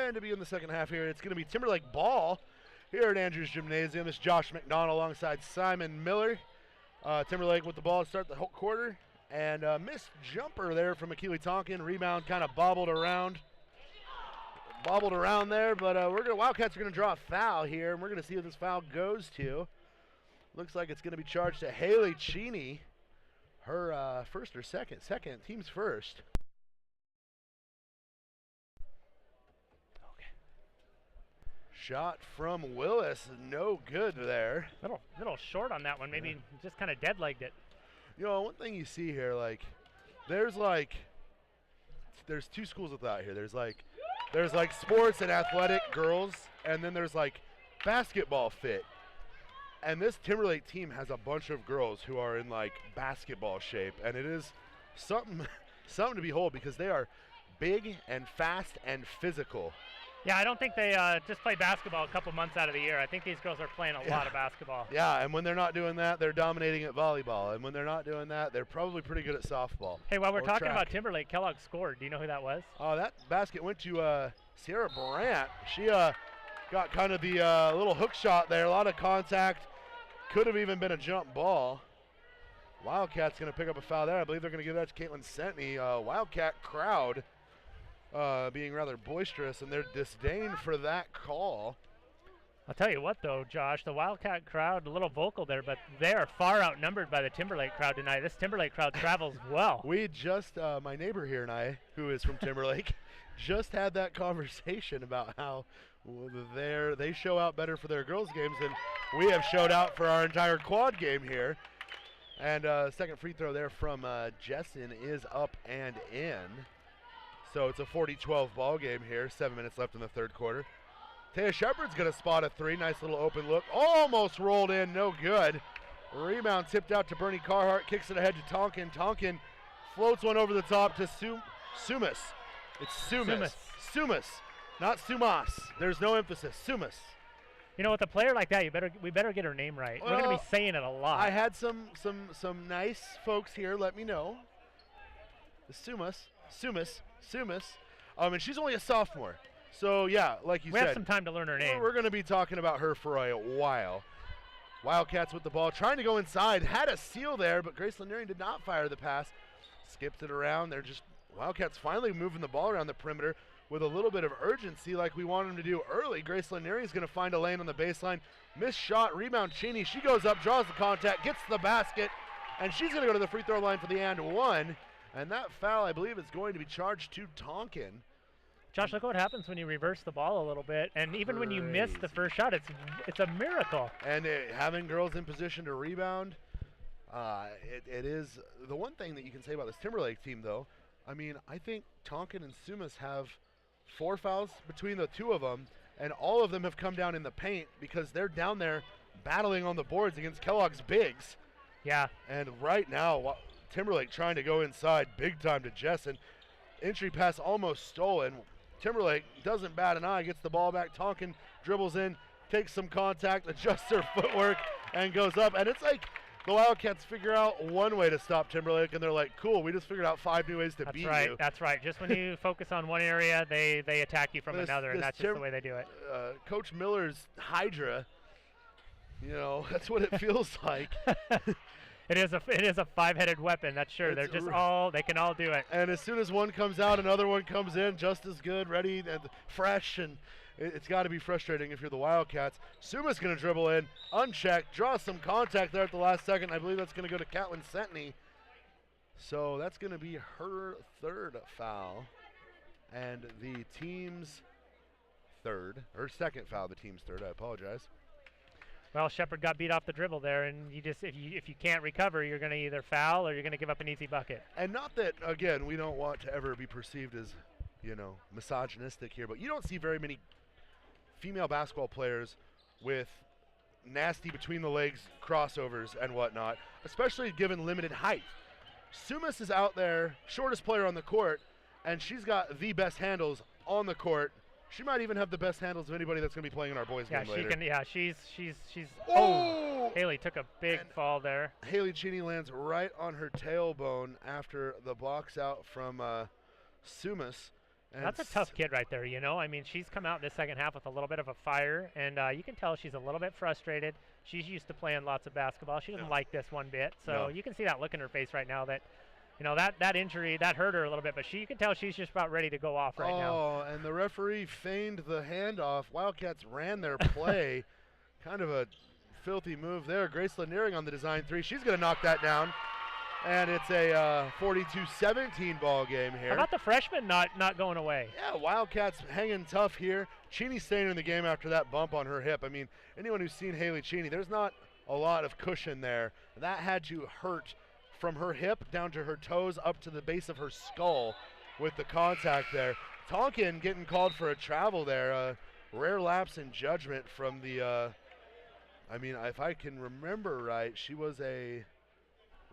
And to be in the second half here, it's going to be Timberlake ball here at Andrews Gymnasium. It's Josh McDonald alongside Simon Miller. Timberlake with the ball to start the whole quarter. And missed jumper there from Akili Tonkin. Rebound kind of bobbled around there, but Wildcats are going to draw a foul here, and we're going to see who this foul goes to. Looks like it's going to be charged to Haley Cheney. Her first or second? Second. Team's first. Okay. Shot from Willis. No good there. Little short on that one. Maybe just kind of dead-legged it. You know, one thing you see here, there's two schools of thought here. There's sports and athletic girls, and then there's basketball fit. And this Timberlake team has a bunch of girls who are in basketball shape, and it is something to behold because they are big and fast and physical. Yeah, I don't think they just play basketball a couple months out of the year. I think these girls are playing a lot of basketball. Yeah, and when they're not doing that, they're dominating at volleyball. And when they're not doing that, they're probably pretty good at softball. Hey, while we're talking about Timberlake, Kellogg scored. Do you know who that was? That basket went to Sierra Brandt. She got kind of the little hook shot there. A lot of contact. Could have even been a jump ball. Wildcats going to pick up a foul there. I believe they're going to give that to Caitlin Sentney. Wildcat crowd being rather boisterous in their disdain for that call. I'll tell you what, though, Josh, the Wildcat crowd, a little vocal there, but they are far outnumbered by the Timberlake crowd tonight. This Timberlake crowd travels well. We just, my neighbor here and I, who is from Timberlake, just had that conversation about how they show out better for their girls' games than we have showed out for our entire quad game here. And second free throw there from Jessen is up and in. So it's a 40-12 ball game here. 7 minutes left in the third quarter. Taya Shepard's going to spot a three. Nice little open look. Almost rolled in. No good. Rebound tipped out to Bernie Carhart. Kicks it ahead to Tonkin. Tonkin floats one over the top to Sumas. It's Sumas. Sumas. Not Sumas. There's no emphasis. Sumas. You know, with a player like that, we better get her name right. We're going to be saying it a lot. I had some nice folks here let me know. Sumas. And she's only a sophomore. So, yeah, like you said. We have some time to learn her name. We're going to be talking about her for a while. Wildcats with the ball, trying to go inside. Had a steal there, but Grace Lanieri did not fire the pass. Skipped it around. Wildcats finally moving the ball around the perimeter with a little bit of urgency like we want them to do early. Grace Lanieri is going to find a lane on the baseline. Missed shot, rebound Cheney. She goes up, draws the contact, gets the basket, and she's going to go to the free throw line for the and one. And that foul, I believe, is going to be charged to Tonkin. Josh, look what happens when you reverse the ball a little bit, and even when you miss the first shot, it's a miracle. And having girls in position to rebound, it is the one thing that you can say about this Timberlake team, though. I mean, I think Tonkin and Sumas have 4 fouls between the two of them, and all of them have come down in the paint because they're down there battling on the boards against Kellogg's bigs. Yeah. And right now, Timberlake trying to go inside big time to Jessen. Entry pass almost stolen. Timberlake doesn't bat an eye, gets the ball back. Tonkin dribbles in, takes some contact, adjusts her footwork, and goes up. And it's like the Wildcats figure out one way to stop Timberlake, and they're like, cool, we just figured out 5 new ways to beat you. That's right. Just when you focus on one area, they attack you from another, and that's just the way they do it. Coach Miller's Hydra, that's what it feels like. It is a 5-headed weapon, that's sure. They can all do it. And as soon as one comes out, another one comes in just as good, ready and fresh, and it's got to be frustrating if you're the Wildcats. Suma's going to dribble in, unchecked, draw some contact there at the last second. I believe that's going to go to Caitlin Sentney. So that's going to be her third foul, and the team's second foul, the team's third. I apologize. Well, Shepard got beat off the dribble there, and if you can't recover, you're going to either foul or you're going to give up an easy bucket. And not that, again, we don't want to ever be perceived as, misogynistic here, but you don't see very many female basketball players with nasty between the legs crossovers and whatnot, especially given limited height. Sumas is out there, shortest player on the court, and she's got the best handles on the court. She might even have the best handles of anybody that's going to be playing in our boys' game later. She's. Oh! Haley took a big fall there. Haley Cheney lands right on her tailbone after the box out from Sumas. And That's a tough kid right there, you know. I mean, she's come out in the second half with a little bit of a fire, and you can tell she's a little bit frustrated. She's used to playing lots of basketball. She doesn't like this one bit. So you can see that look in her face right now that, you know, that injury, that hurt her a little bit. But you can tell she's just about ready to go off right now. Oh, and the referee feigned the handoff. Wildcats ran their play. Kind of a filthy move there. Grace Laniering on the design three. She's going to knock that down. And it's a 42-17 ball game here. How about the freshman not going away? Yeah, Wildcats hanging tough here. Cheney staying in the game after that bump on her hip. I mean, anyone who's seen Haley Cheney, there's not a lot of cushion there. That had to hurt from her hip down to her toes up to the base of her skull with the contact there. Tonkin getting called for a travel there. Rare lapse in judgment from the, I mean, if I can remember right, she was a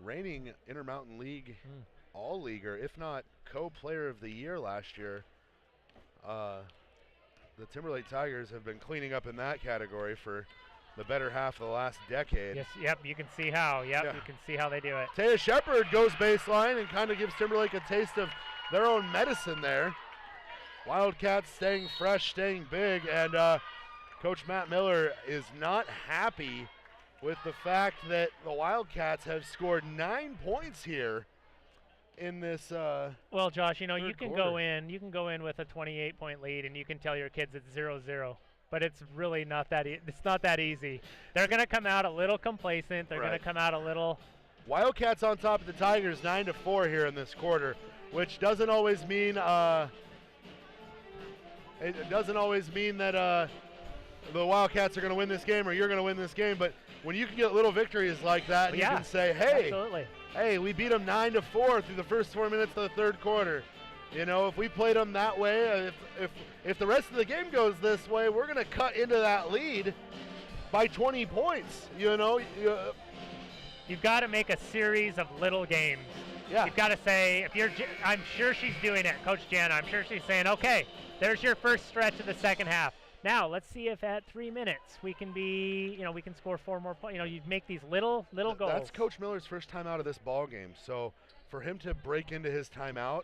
reigning Intermountain League all-leaguer, if not co-player of the year last year. The Timberlake Tigers have been cleaning up in that category for the better half of the last decade. Yes, yep, you can see how. Yep, Yeah. you can see how they do it. Taya Shepard goes baseline and kind of gives Timberlake a taste of their own medicine there. Wildcats staying fresh, staying big, and Coach Matt Miller is not happy with the fact that the Wildcats have scored 9 points here in this Well, Josh, you know, you third can quarter. go in with a 28-point lead, and you can tell your kids it's 0-0. But it's really not that it's not that easy. They're going to come out a little complacent. They're going Right. to come out a little. Wildcats on top of the Tigers 9-4 here in this quarter, which doesn't always mean it doesn't always mean that the Wildcats are going to win this game or you're going to win this game. But when you can get little victories like that, and Yeah, you can say, "Hey, absolutely. hey, we beat them 9-4 through the first 4 minutes of the third quarter." You know, if we played them that way, if the rest of the game goes this way, we're going to cut into that lead by 20 points. You know, You've got to make a series of little games. yeah. You've got to say, if you're, I'm sure she's doing it, Coach Jana. I'm sure she's saying, okay, there's your first stretch of the second half. Now let's see if at 3 minutes we can be, you know, we can score 4 more points. You know, you make these little goals. That's Coach Miller's first time out of this ball game. So for him to break into his timeout,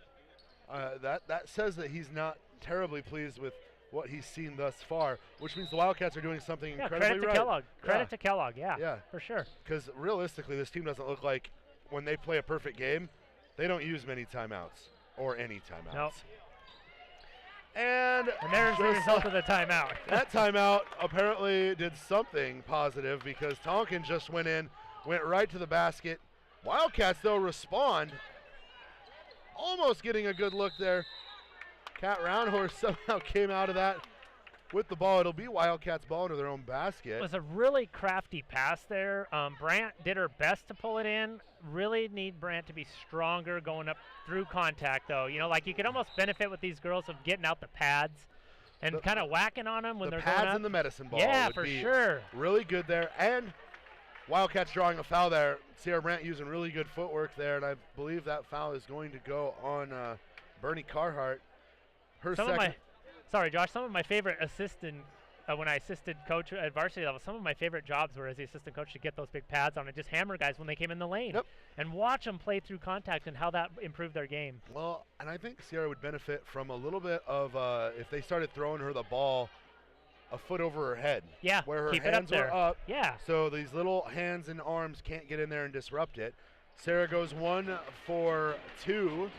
that says that he's not terribly pleased with what he's seen thus far, which means the Wildcats are doing something Yeah, incredibly credit to right. Kellogg. Credit to Kellogg, Yeah. for sure. Because realistically, this team doesn't look like when they play a perfect game, they don't use many timeouts or any timeouts. Nope. And there's the just result of the timeout. that timeout apparently did something positive because Tonkin just went right to the basket. Wildcats, though, respond. Almost getting a good look there. Cat Roundhorse somehow came out of that with the ball. It'll be Wildcats ball into their own basket. It was a really crafty pass there. Brandt did her best to pull it in. Really need Brandt to be stronger going up through contact, though. You know, like you could almost benefit with these girls of getting out the pads and kind of whacking on them when the they're pads going up. and the medicine ball. Yeah, would for be sure. really good there. And Wildcats drawing a foul there. Sierra Brandt using really good footwork there, and I believe that foul is going to go on Bernie Carhart. Her second. Sorry, Josh. Some of my favorite assistant, when I assisted coach at varsity level, some of my favorite jobs were as the assistant coach to get those big pads on and just hammer guys when they came in the lane. Yep. And watch them play through contact and how that improved their game. Well, and I think Sierra would benefit from a little bit of if they started throwing her the ball a foot over her head. Yeah, Where her keep it up hands there. are up. Yeah. So these little hands and arms can't get in there and disrupt it. Sarah goes 1 for 2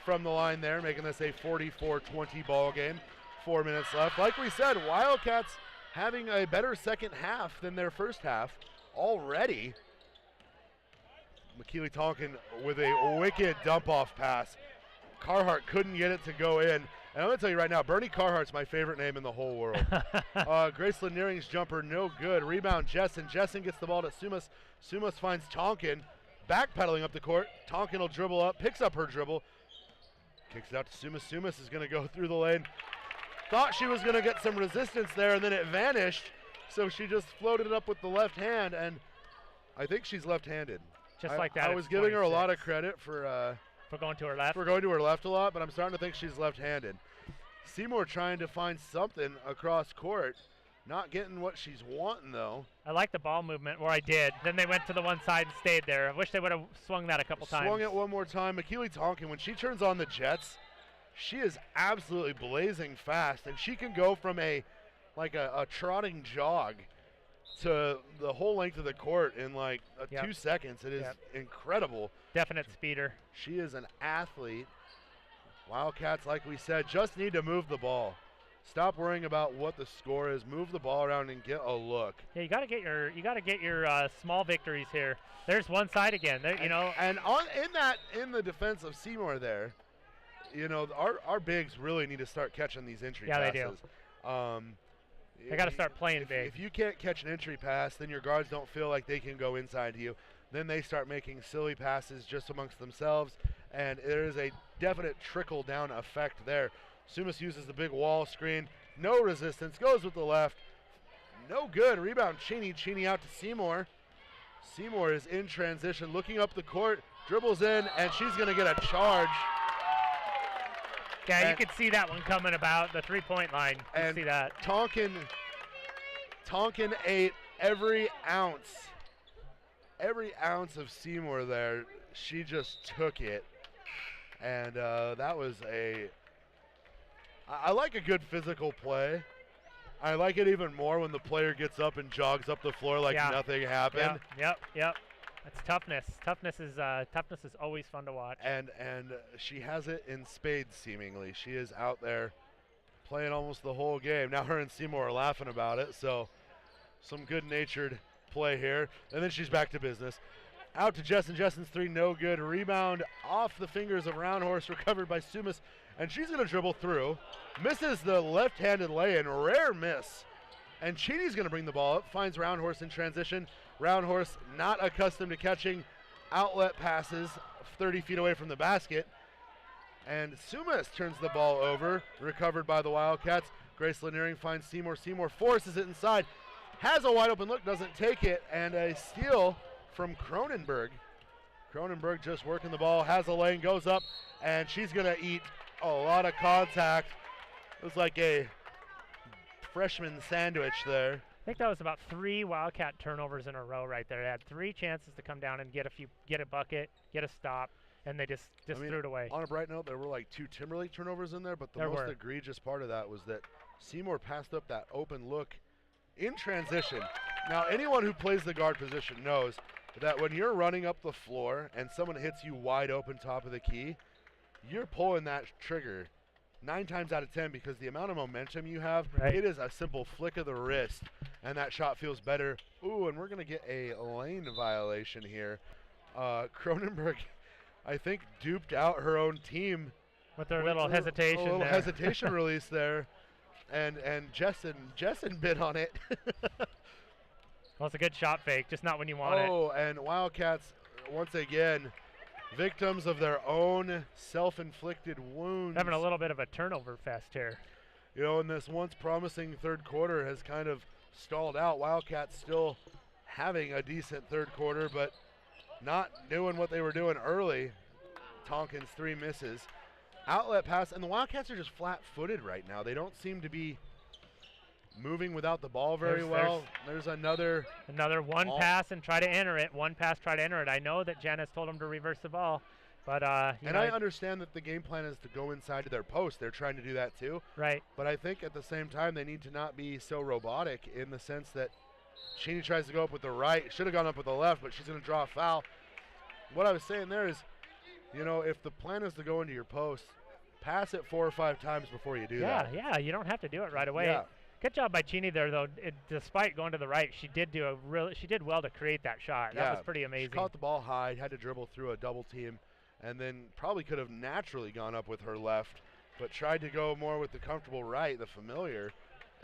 from the line there, making this a 44-20 ball game. 4 minutes left. Like we said, Wildcats having a better second half than their first half already. McKeely Tonkin with a wicked dump-off pass. Carhart couldn't get it to go in. And I'm going to tell you right now, Bernie Carhart's my favorite name in the whole world. Grace Laniering's jumper, no good. Rebound, Jessen. Jessen gets the ball to Sumas. Sumas finds Tonkin. Backpedaling up the court. Tonkin will dribble up, picks up her dribble. Kicks it out to Sumas. Sumas is going to go through the lane. Thought she was going to get some resistance there, and then it vanished. So she just floated it up with the left hand, and I think she's left-handed. Just like that. I it's was giving her a lot of 26. credit for going to her left. going to her left a lot, but I'm starting to think she's left-handed. Seymour trying to find something across court. Not getting what she's wanting, though. I like the ball movement where I did. Then they went to the one side and stayed there. I wish they would have swung that a couple times. Swung it one more time. McKeely Tonkin, when she turns on the Jets, she is absolutely blazing fast, and she can go from a trotting jog to the whole length of the court in like 2 seconds. It is incredible. Definite speeder. She is an athlete. Wildcats, like we said, just need to move the ball. Stop worrying about what the score is. Move the ball around and get a look. Yeah, you got to get your small victories here. There's one side again. There, And in the defense of Seymour there, our bigs really need to start catching these entry passes. Yeah, they do. They got to start playing big. If you can't catch an entry pass, then your guards don't feel like they can go inside to you. Then they start making silly passes just amongst themselves, and there is a definite trickle-down effect there. Sumas uses the big wall screen. No resistance. Goes with the left. No good. Rebound Cheney. Cheney out to Seymour. Seymour is in transition, looking up the court, dribbles in, and she's going to get a charge. Yeah, you could see that one coming about the three-point line. You can see that. Tonkin ate every ounce of Seymour there. She just took it, and that was I like a good physical play. I like it even more when the player gets up and jogs up the floor like nothing happened. Yep. That's toughness. Toughness is always fun to watch. And she has it in spades seemingly. She is out there playing almost the whole game. Now her and Seymour are laughing about it, so some good-natured play here. And then she's back to business. Out to Jessen. Jessen's three, no good. Rebound off the fingers of Roundhorse, recovered by Sumas, and she's going to dribble through. Misses the left-handed lay-in, rare miss. And Cheney's going to bring the ball up, finds Roundhorse in transition. Roundhorse not accustomed to catching outlet passes 30 feet away from the basket. And Sumas turns the ball over, recovered by the Wildcats. Grace Laniering finds Seymour. Seymour forces it inside, has a wide open look, doesn't take it, and a steal from Cronenberg. Cronenberg just working the ball, has a lane, goes up, and she's going to eat a lot of contact. It was like a freshman sandwich there. I think that was about 3 Wildcat turnovers in a row right there. They had 3 chances to come down and get a bucket, get a stop, and they just threw it away. On a bright note, there were like 2 Timberlake turnovers in there, but the most egregious part of that was that Seymour passed up that open look in transition. Now, anyone who plays the guard position knows that when you're running up the floor and someone hits you wide open top of the key, you're pulling that trigger 9 times out of 10 because the amount of momentum you have, it is a simple flick of the wrist, and that shot feels better. Ooh, and we're going to get a lane violation here. Cronenberg, I think, duped out her own team. With their little hesitation there. A little hesitation release there. And Jessen bit on it. Well, it's a good shot fake, just not when you want it. Oh, and Wildcats, once again, victims of their own self-inflicted wounds. Having a little bit of a turnover fest here. And this once promising third quarter has kind of stalled out. Wildcats still having a decent third quarter, but not doing what they were doing early. Tonkin's 3 misses. Outlet pass, and the Wildcats are just flat-footed right now. They don't seem to be moving without the ball very well. There's another one pass and try to enter it. One pass, try to enter it. I know that Jen has told them to reverse the ball, but I understand that the game plan is to go inside to their post. They're trying to do that too. Right. But I think at the same time they need to not be so robotic in the sense that Cheney tries to go up with the right, should have gone up with the left, but she's going to draw a foul. What I was saying there is, if the plan is to go into your post, pass it 4 or 5 times before you do that. Yeah, you don't have to do it right away. Yeah. Good job by Cheney there, though. Despite going to the right, she did well to create that shot. That was pretty amazing. She caught the ball high, had to dribble through a double team, and then probably could have naturally gone up with her left, but tried to go more with the comfortable right, the familiar,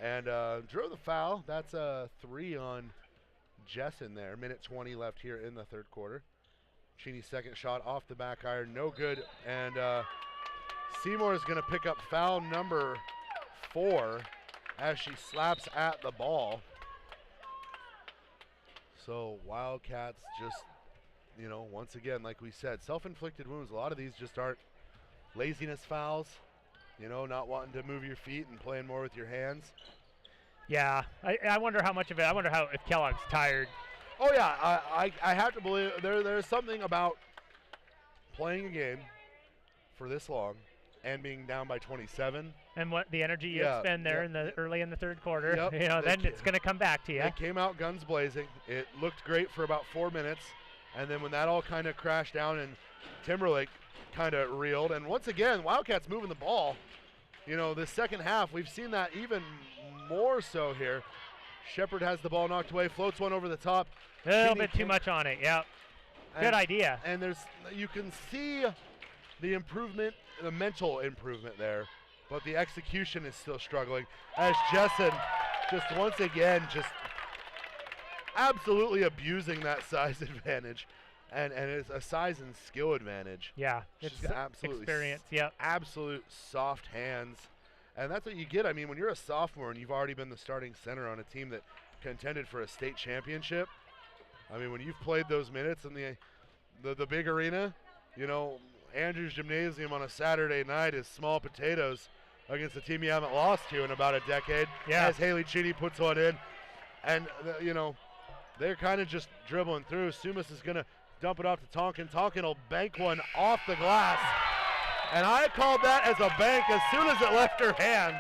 and drew the foul. That's a 3 on Jessen there. 1:20 left here in the third quarter. Cheney's second shot off the back iron, no good, and Seymour is going to pick up foul number 4 as she slaps at the ball. So Wildcats just, once again, like we said, self-inflicted wounds. A lot of these just aren't laziness fouls, not wanting to move your feet and playing more with your hands. Yeah, I wonder how much of it, if Kellogg's tired. Oh yeah, I have to believe there's something about playing a game for this long and being down by 27. And what the energy you Yeah, expend there yeah, in the early in the third quarter, Yep, you know, then it's going to come back to you. It came out guns blazing. It looked great for about 4 minutes, and then when that all kind of crashed down and Timberlake kind of reeled, and once again, Wildcats moving the ball. You know, the second half, we've seen that even more so here. Shepard has the ball knocked away, floats one over the top. A little bit too much on it, yep. Good idea. And you can see the improvement, the mental improvement there, but the execution is still struggling. As Jessen just once again just absolutely abusing that size advantage. And it's a size and skill advantage. Yeah, She's it's got absolutely experience. Yep. Absolute soft hands. And that's what you get. I mean, when you're a sophomore and you've already been the starting center on a team that contended for a state championship, I mean, when you've played those minutes in the big arena, you know, Andrews Gymnasium on a Saturday night is small potatoes against a team you haven't lost to in about a decade. Yeah. As Haley Cheney puts one in. And, you know, they're kind of just dribbling through. Sumas is going to dump it off to Tonkin. Tonkin will bank one off the glass. And I called that as a bank as soon as it left her hands.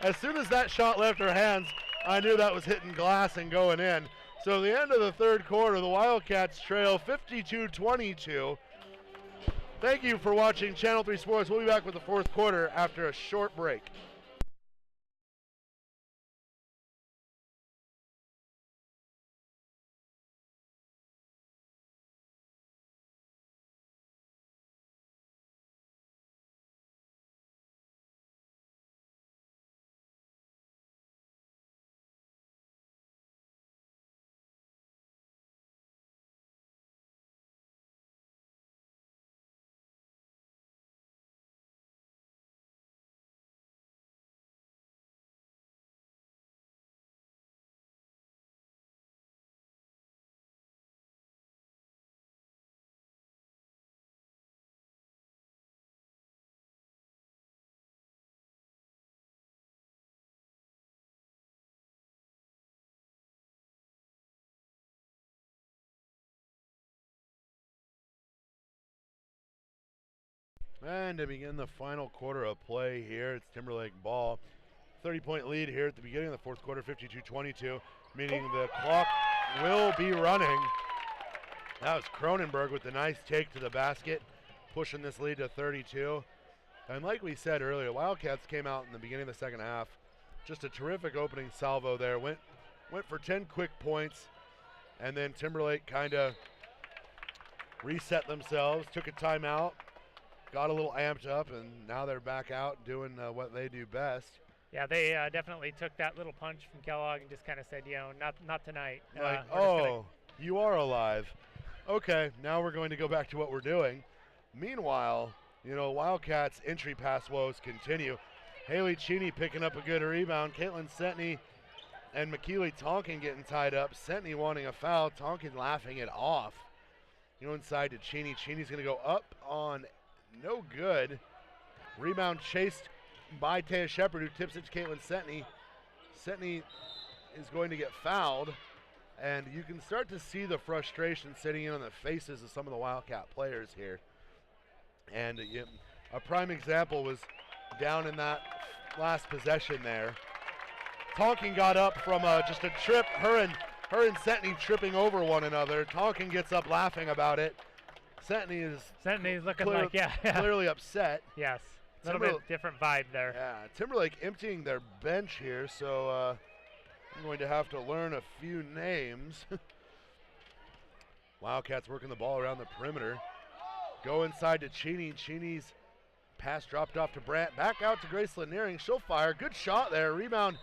As soon as that shot left her hands, I knew that was hitting glass and going in. So the end of the third quarter, the Wildcats trail 52-22. Thank you for watching Channel 3 Sports. We'll be back with the fourth quarter after a short break. And to begin the final quarter of play here, it's Timberlake ball. 30-point lead here at the beginning of the fourth quarter, 52-22, meaning the clock will be running. That was Cronenberg with the nice take to the basket, pushing this lead to 32. And like we said earlier, Wildcats came out in the beginning of the second half. Just a terrific opening salvo there. Went for 10 quick points, and then Timberlake kind of reset themselves, took a timeout, got a little amped up, and now they're back out doing what they do best. Yeah, they definitely took that little punch from Kellogg and just kind of said, you know, not tonight. Like, oh, you are alive. Okay, now we're going to go back to what we're doing. Meanwhile, you know, Wildcats' entry pass woes continue. Haley Cheney picking up a good rebound. Caitlin Sentney and McKeely Tonkin getting tied up. Sentney wanting a foul. Tonkin laughing it off. You know, inside to Cheney. Cheney's going to go up on no good. Rebound chased by Taya Shepard, who tips it to Caitlin Sentney. Sentney is going to get fouled, and you can start to see the frustration sitting in on the faces of some of the Wildcat players here. And a prime example was down in that last possession there. Tonkin got up from just a trip, her and Sentney tripping over one another. Tonkin gets up laughing about it. Sentney's looking like, clearly upset. Yes, a little bit different vibe there. Yeah, Timberlake emptying their bench here, so I'm going to have to learn a few names. Wildcats working the ball around the perimeter. Go inside to Cheney. Cheney's pass dropped off to Brandt. Back out to Grace Laniering. She'll fire. Good shot there. Rebound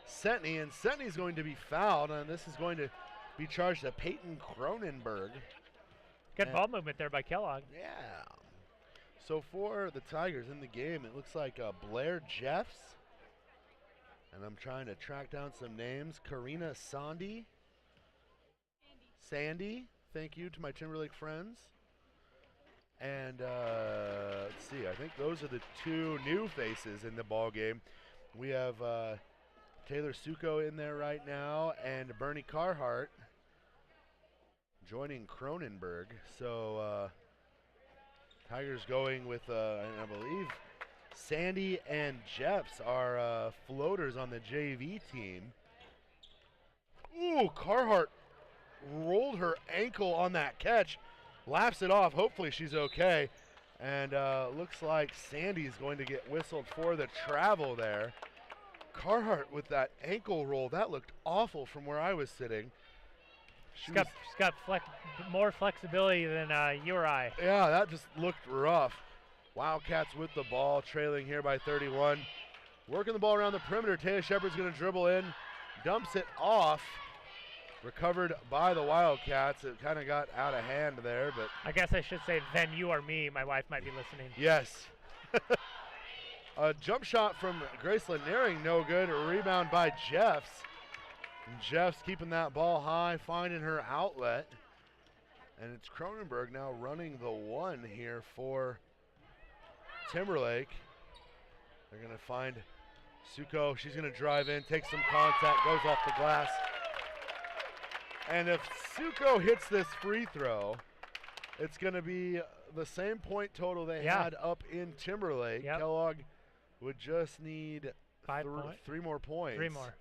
Sentney, and Sentney's going to be fouled, and this is going to be charged to Peyton Cronenberg. Good ball movement there by Kellogg. Yeah. So for the Tigers in the game, it looks like Blair Jeffs. And I'm trying to track down some names. Karina Sandy. Sandy. Thank you to my Timberlake friends. And let's see. I think those are the two new faces in the ball game. We have Taylor Suko in there right now, and Bernie Carhart joining Cronenberg. So Tigers going with, and I believe Sandy and Jeffs are floaters on the JV team. Ooh, Carhart rolled her ankle on that catch, laughs it off. Hopefully she's okay. And looks like Sandy's going to get whistled for the travel there. Carhart with that ankle roll, that looked awful from where I was sitting. She's got more flexibility than you or I. Yeah, that just looked rough. Wildcats with the ball, trailing here by 31. Working the ball around the perimeter. Taya Shepard's going to dribble in, dumps it off. Recovered by the Wildcats. It kind of got out of hand there, but I guess I should say then you or me. My wife might be listening. Yes. A jump shot from Graceland Nearing, no good. A rebound by Jeffs. And Jeffs keeping that ball high, finding her outlet. And it's Cronenberg now running the one here for Timberlake. They're going to find Suko. She's going to drive in, take some contact, goes off the glass. And if Suko hits this free throw, it's going to be the same point total they had up in Timberlake. Yep. Kellogg would just need 3 more points. 3 more.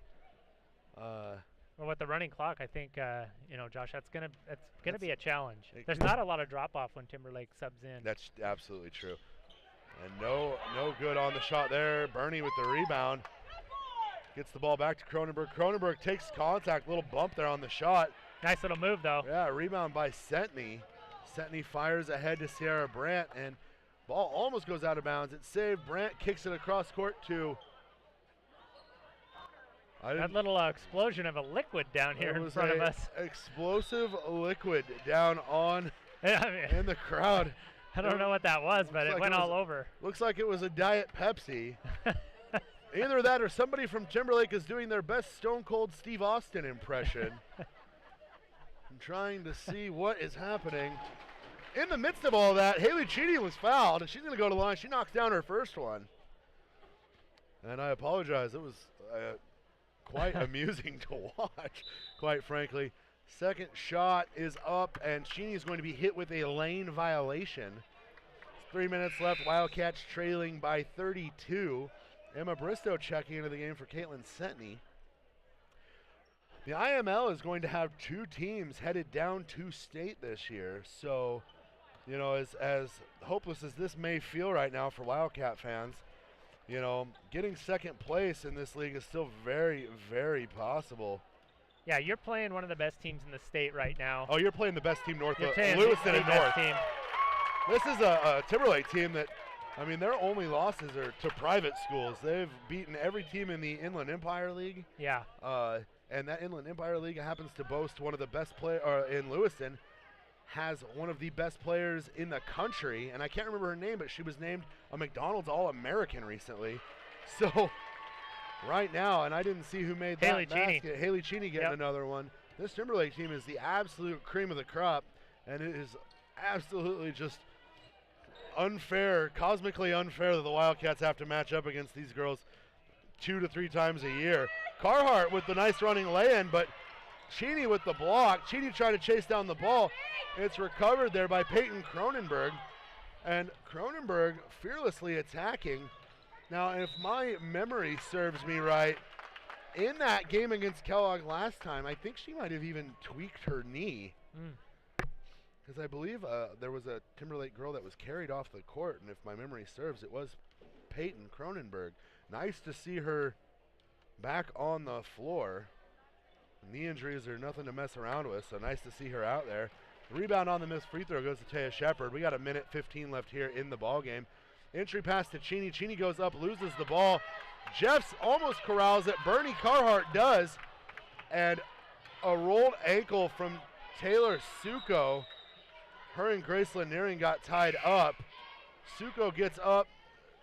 Well, with the running clock, I think Josh, that's gonna be a challenge. There's not a lot of drop off when Timberlake subs in. That's absolutely true. And no good on the shot there. Bernie with the rebound. Gets the ball back to Cronenberg. Cronenberg takes contact, little bump there on the shot. Nice little move though. Yeah, rebound by Sentney. Sentney fires ahead to Sierra Brandt, and ball almost goes out of bounds. It's saved. Brandt kicks it across court to. That little explosion of a liquid down here in front of us. Explosive liquid down on in the crowd. I don't know what that was, but it went all over. Looks like it was a Diet Pepsi. Either that or somebody from Timberlake is doing their best Stone Cold Steve Austin impression. I'm trying to see what is happening. In the midst of all that, Haley Cheney was fouled. She's going to go to the line. She knocks down her first one. And I apologize. It was quite amusing to watch, quite frankly. Second shot is up, and Cheney is going to be hit with a lane violation. 3 minutes left. Wildcats trailing by 32. Emma Bristow checking into the game for Caitlin Sentney. The IML is going to have 2 teams headed down to state this year. So, as hopeless as this may feel right now for Wildcat fans, getting second place in this league is still very, very possible. Yeah, you're playing one of the best teams in the state right now. Oh, you're playing the best team north of Lewiston and North. Team. This is a Timberlake team that, their only losses are to private schools. They've beaten every team in the Inland Empire League. Yeah. And that Inland Empire League happens to boast one of the best players in Lewiston, has one of the best players in the country, and I can't remember her name, but she was named a McDonald's All-American recently. So right now, and I didn't see who made that basket. Haley Cheney getting another one. This Timberlake team is the absolute cream of the crop, and it is absolutely just unfair, cosmically unfair that the Wildcats have to match up against these girls 2 to 3 times a year. Carhart with the nice running lay-in, but Cheney with the block. Cheney trying to chase down the ball. It's recovered there by Peyton Cronenberg, and Cronenberg fearlessly attacking. Now, if my memory serves me right, in that game against Kellogg last time, I think she might have even tweaked her knee. Because I believe there was a Timberlake girl that was carried off the court, and if my memory serves, it was Peyton Cronenberg. Nice to see her back on the floor. Knee injuries are nothing to mess around with, so nice to see her out there. The rebound on the missed free throw goes to Taya Shepard. We got 1:15 left here in the ball game. Entry pass to Cheney. Cheney goes up, loses the ball. Jeffs almost corrals it. Bernie Carhart does. And a rolled ankle from Taylor Suko. Her and Graceland Nearing got tied up. Suko gets up,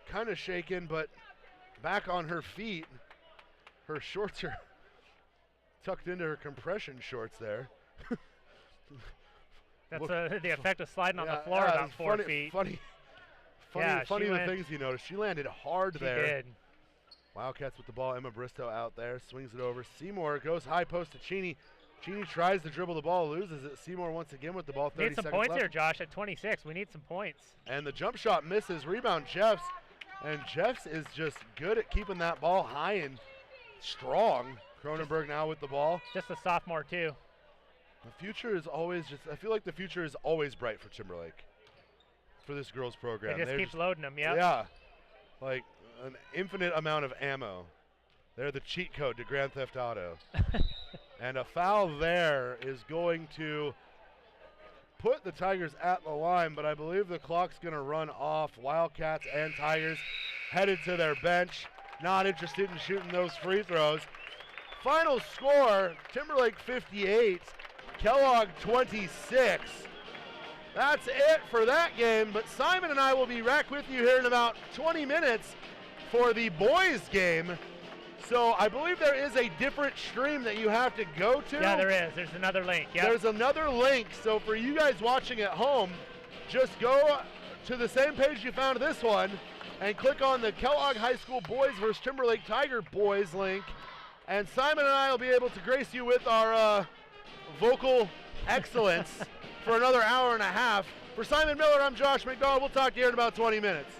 kind of shaken, but back on her feet. Her shorts are tucked into her compression shorts there. That's the effect of sliding on the floor about 4 feet. Funny the things you noticed. She landed hard there. She did. Wildcats with the ball. Emma Bristow out there. Swings it over. Seymour goes high post to Cheney. Cheney tries to dribble the ball, loses it. Seymour once again with the ball. 30 need some seconds points left. here, Josh, at 26. We need some points. And the jump shot misses. Rebound Jeffs. And Jeffs is just good at keeping that ball high and strong. Cronenberg now with the ball. Just a sophomore, too. The future is always I feel like the future is always bright for Timberlake, for this girls program. They just keep loading them, yeah. Yeah, like an infinite amount of ammo. They're the cheat code to Grand Theft Auto. And a foul there is going to put the Tigers at the line, but I believe the clock's going to run off. Wildcats and Tigers headed to their bench, not interested in shooting those free throws. Final score, Timberlake 58, Kellogg 26. That's it for that game, but Simon and I will be back with you here in about 20 minutes for the boys game. So I believe there is a different stream that you have to go to. Yeah, there is. There's another link. Yeah. There's another link. So for you guys watching at home, just go to the same page you found this one and click on the Kellogg High School Boys versus Timberlake Tiger Boys link. And Simon and I will be able to grace you with our vocal excellence for another hour and a half. For Simon Miller, I'm Josh McDonald. We'll talk to you in about 20 minutes.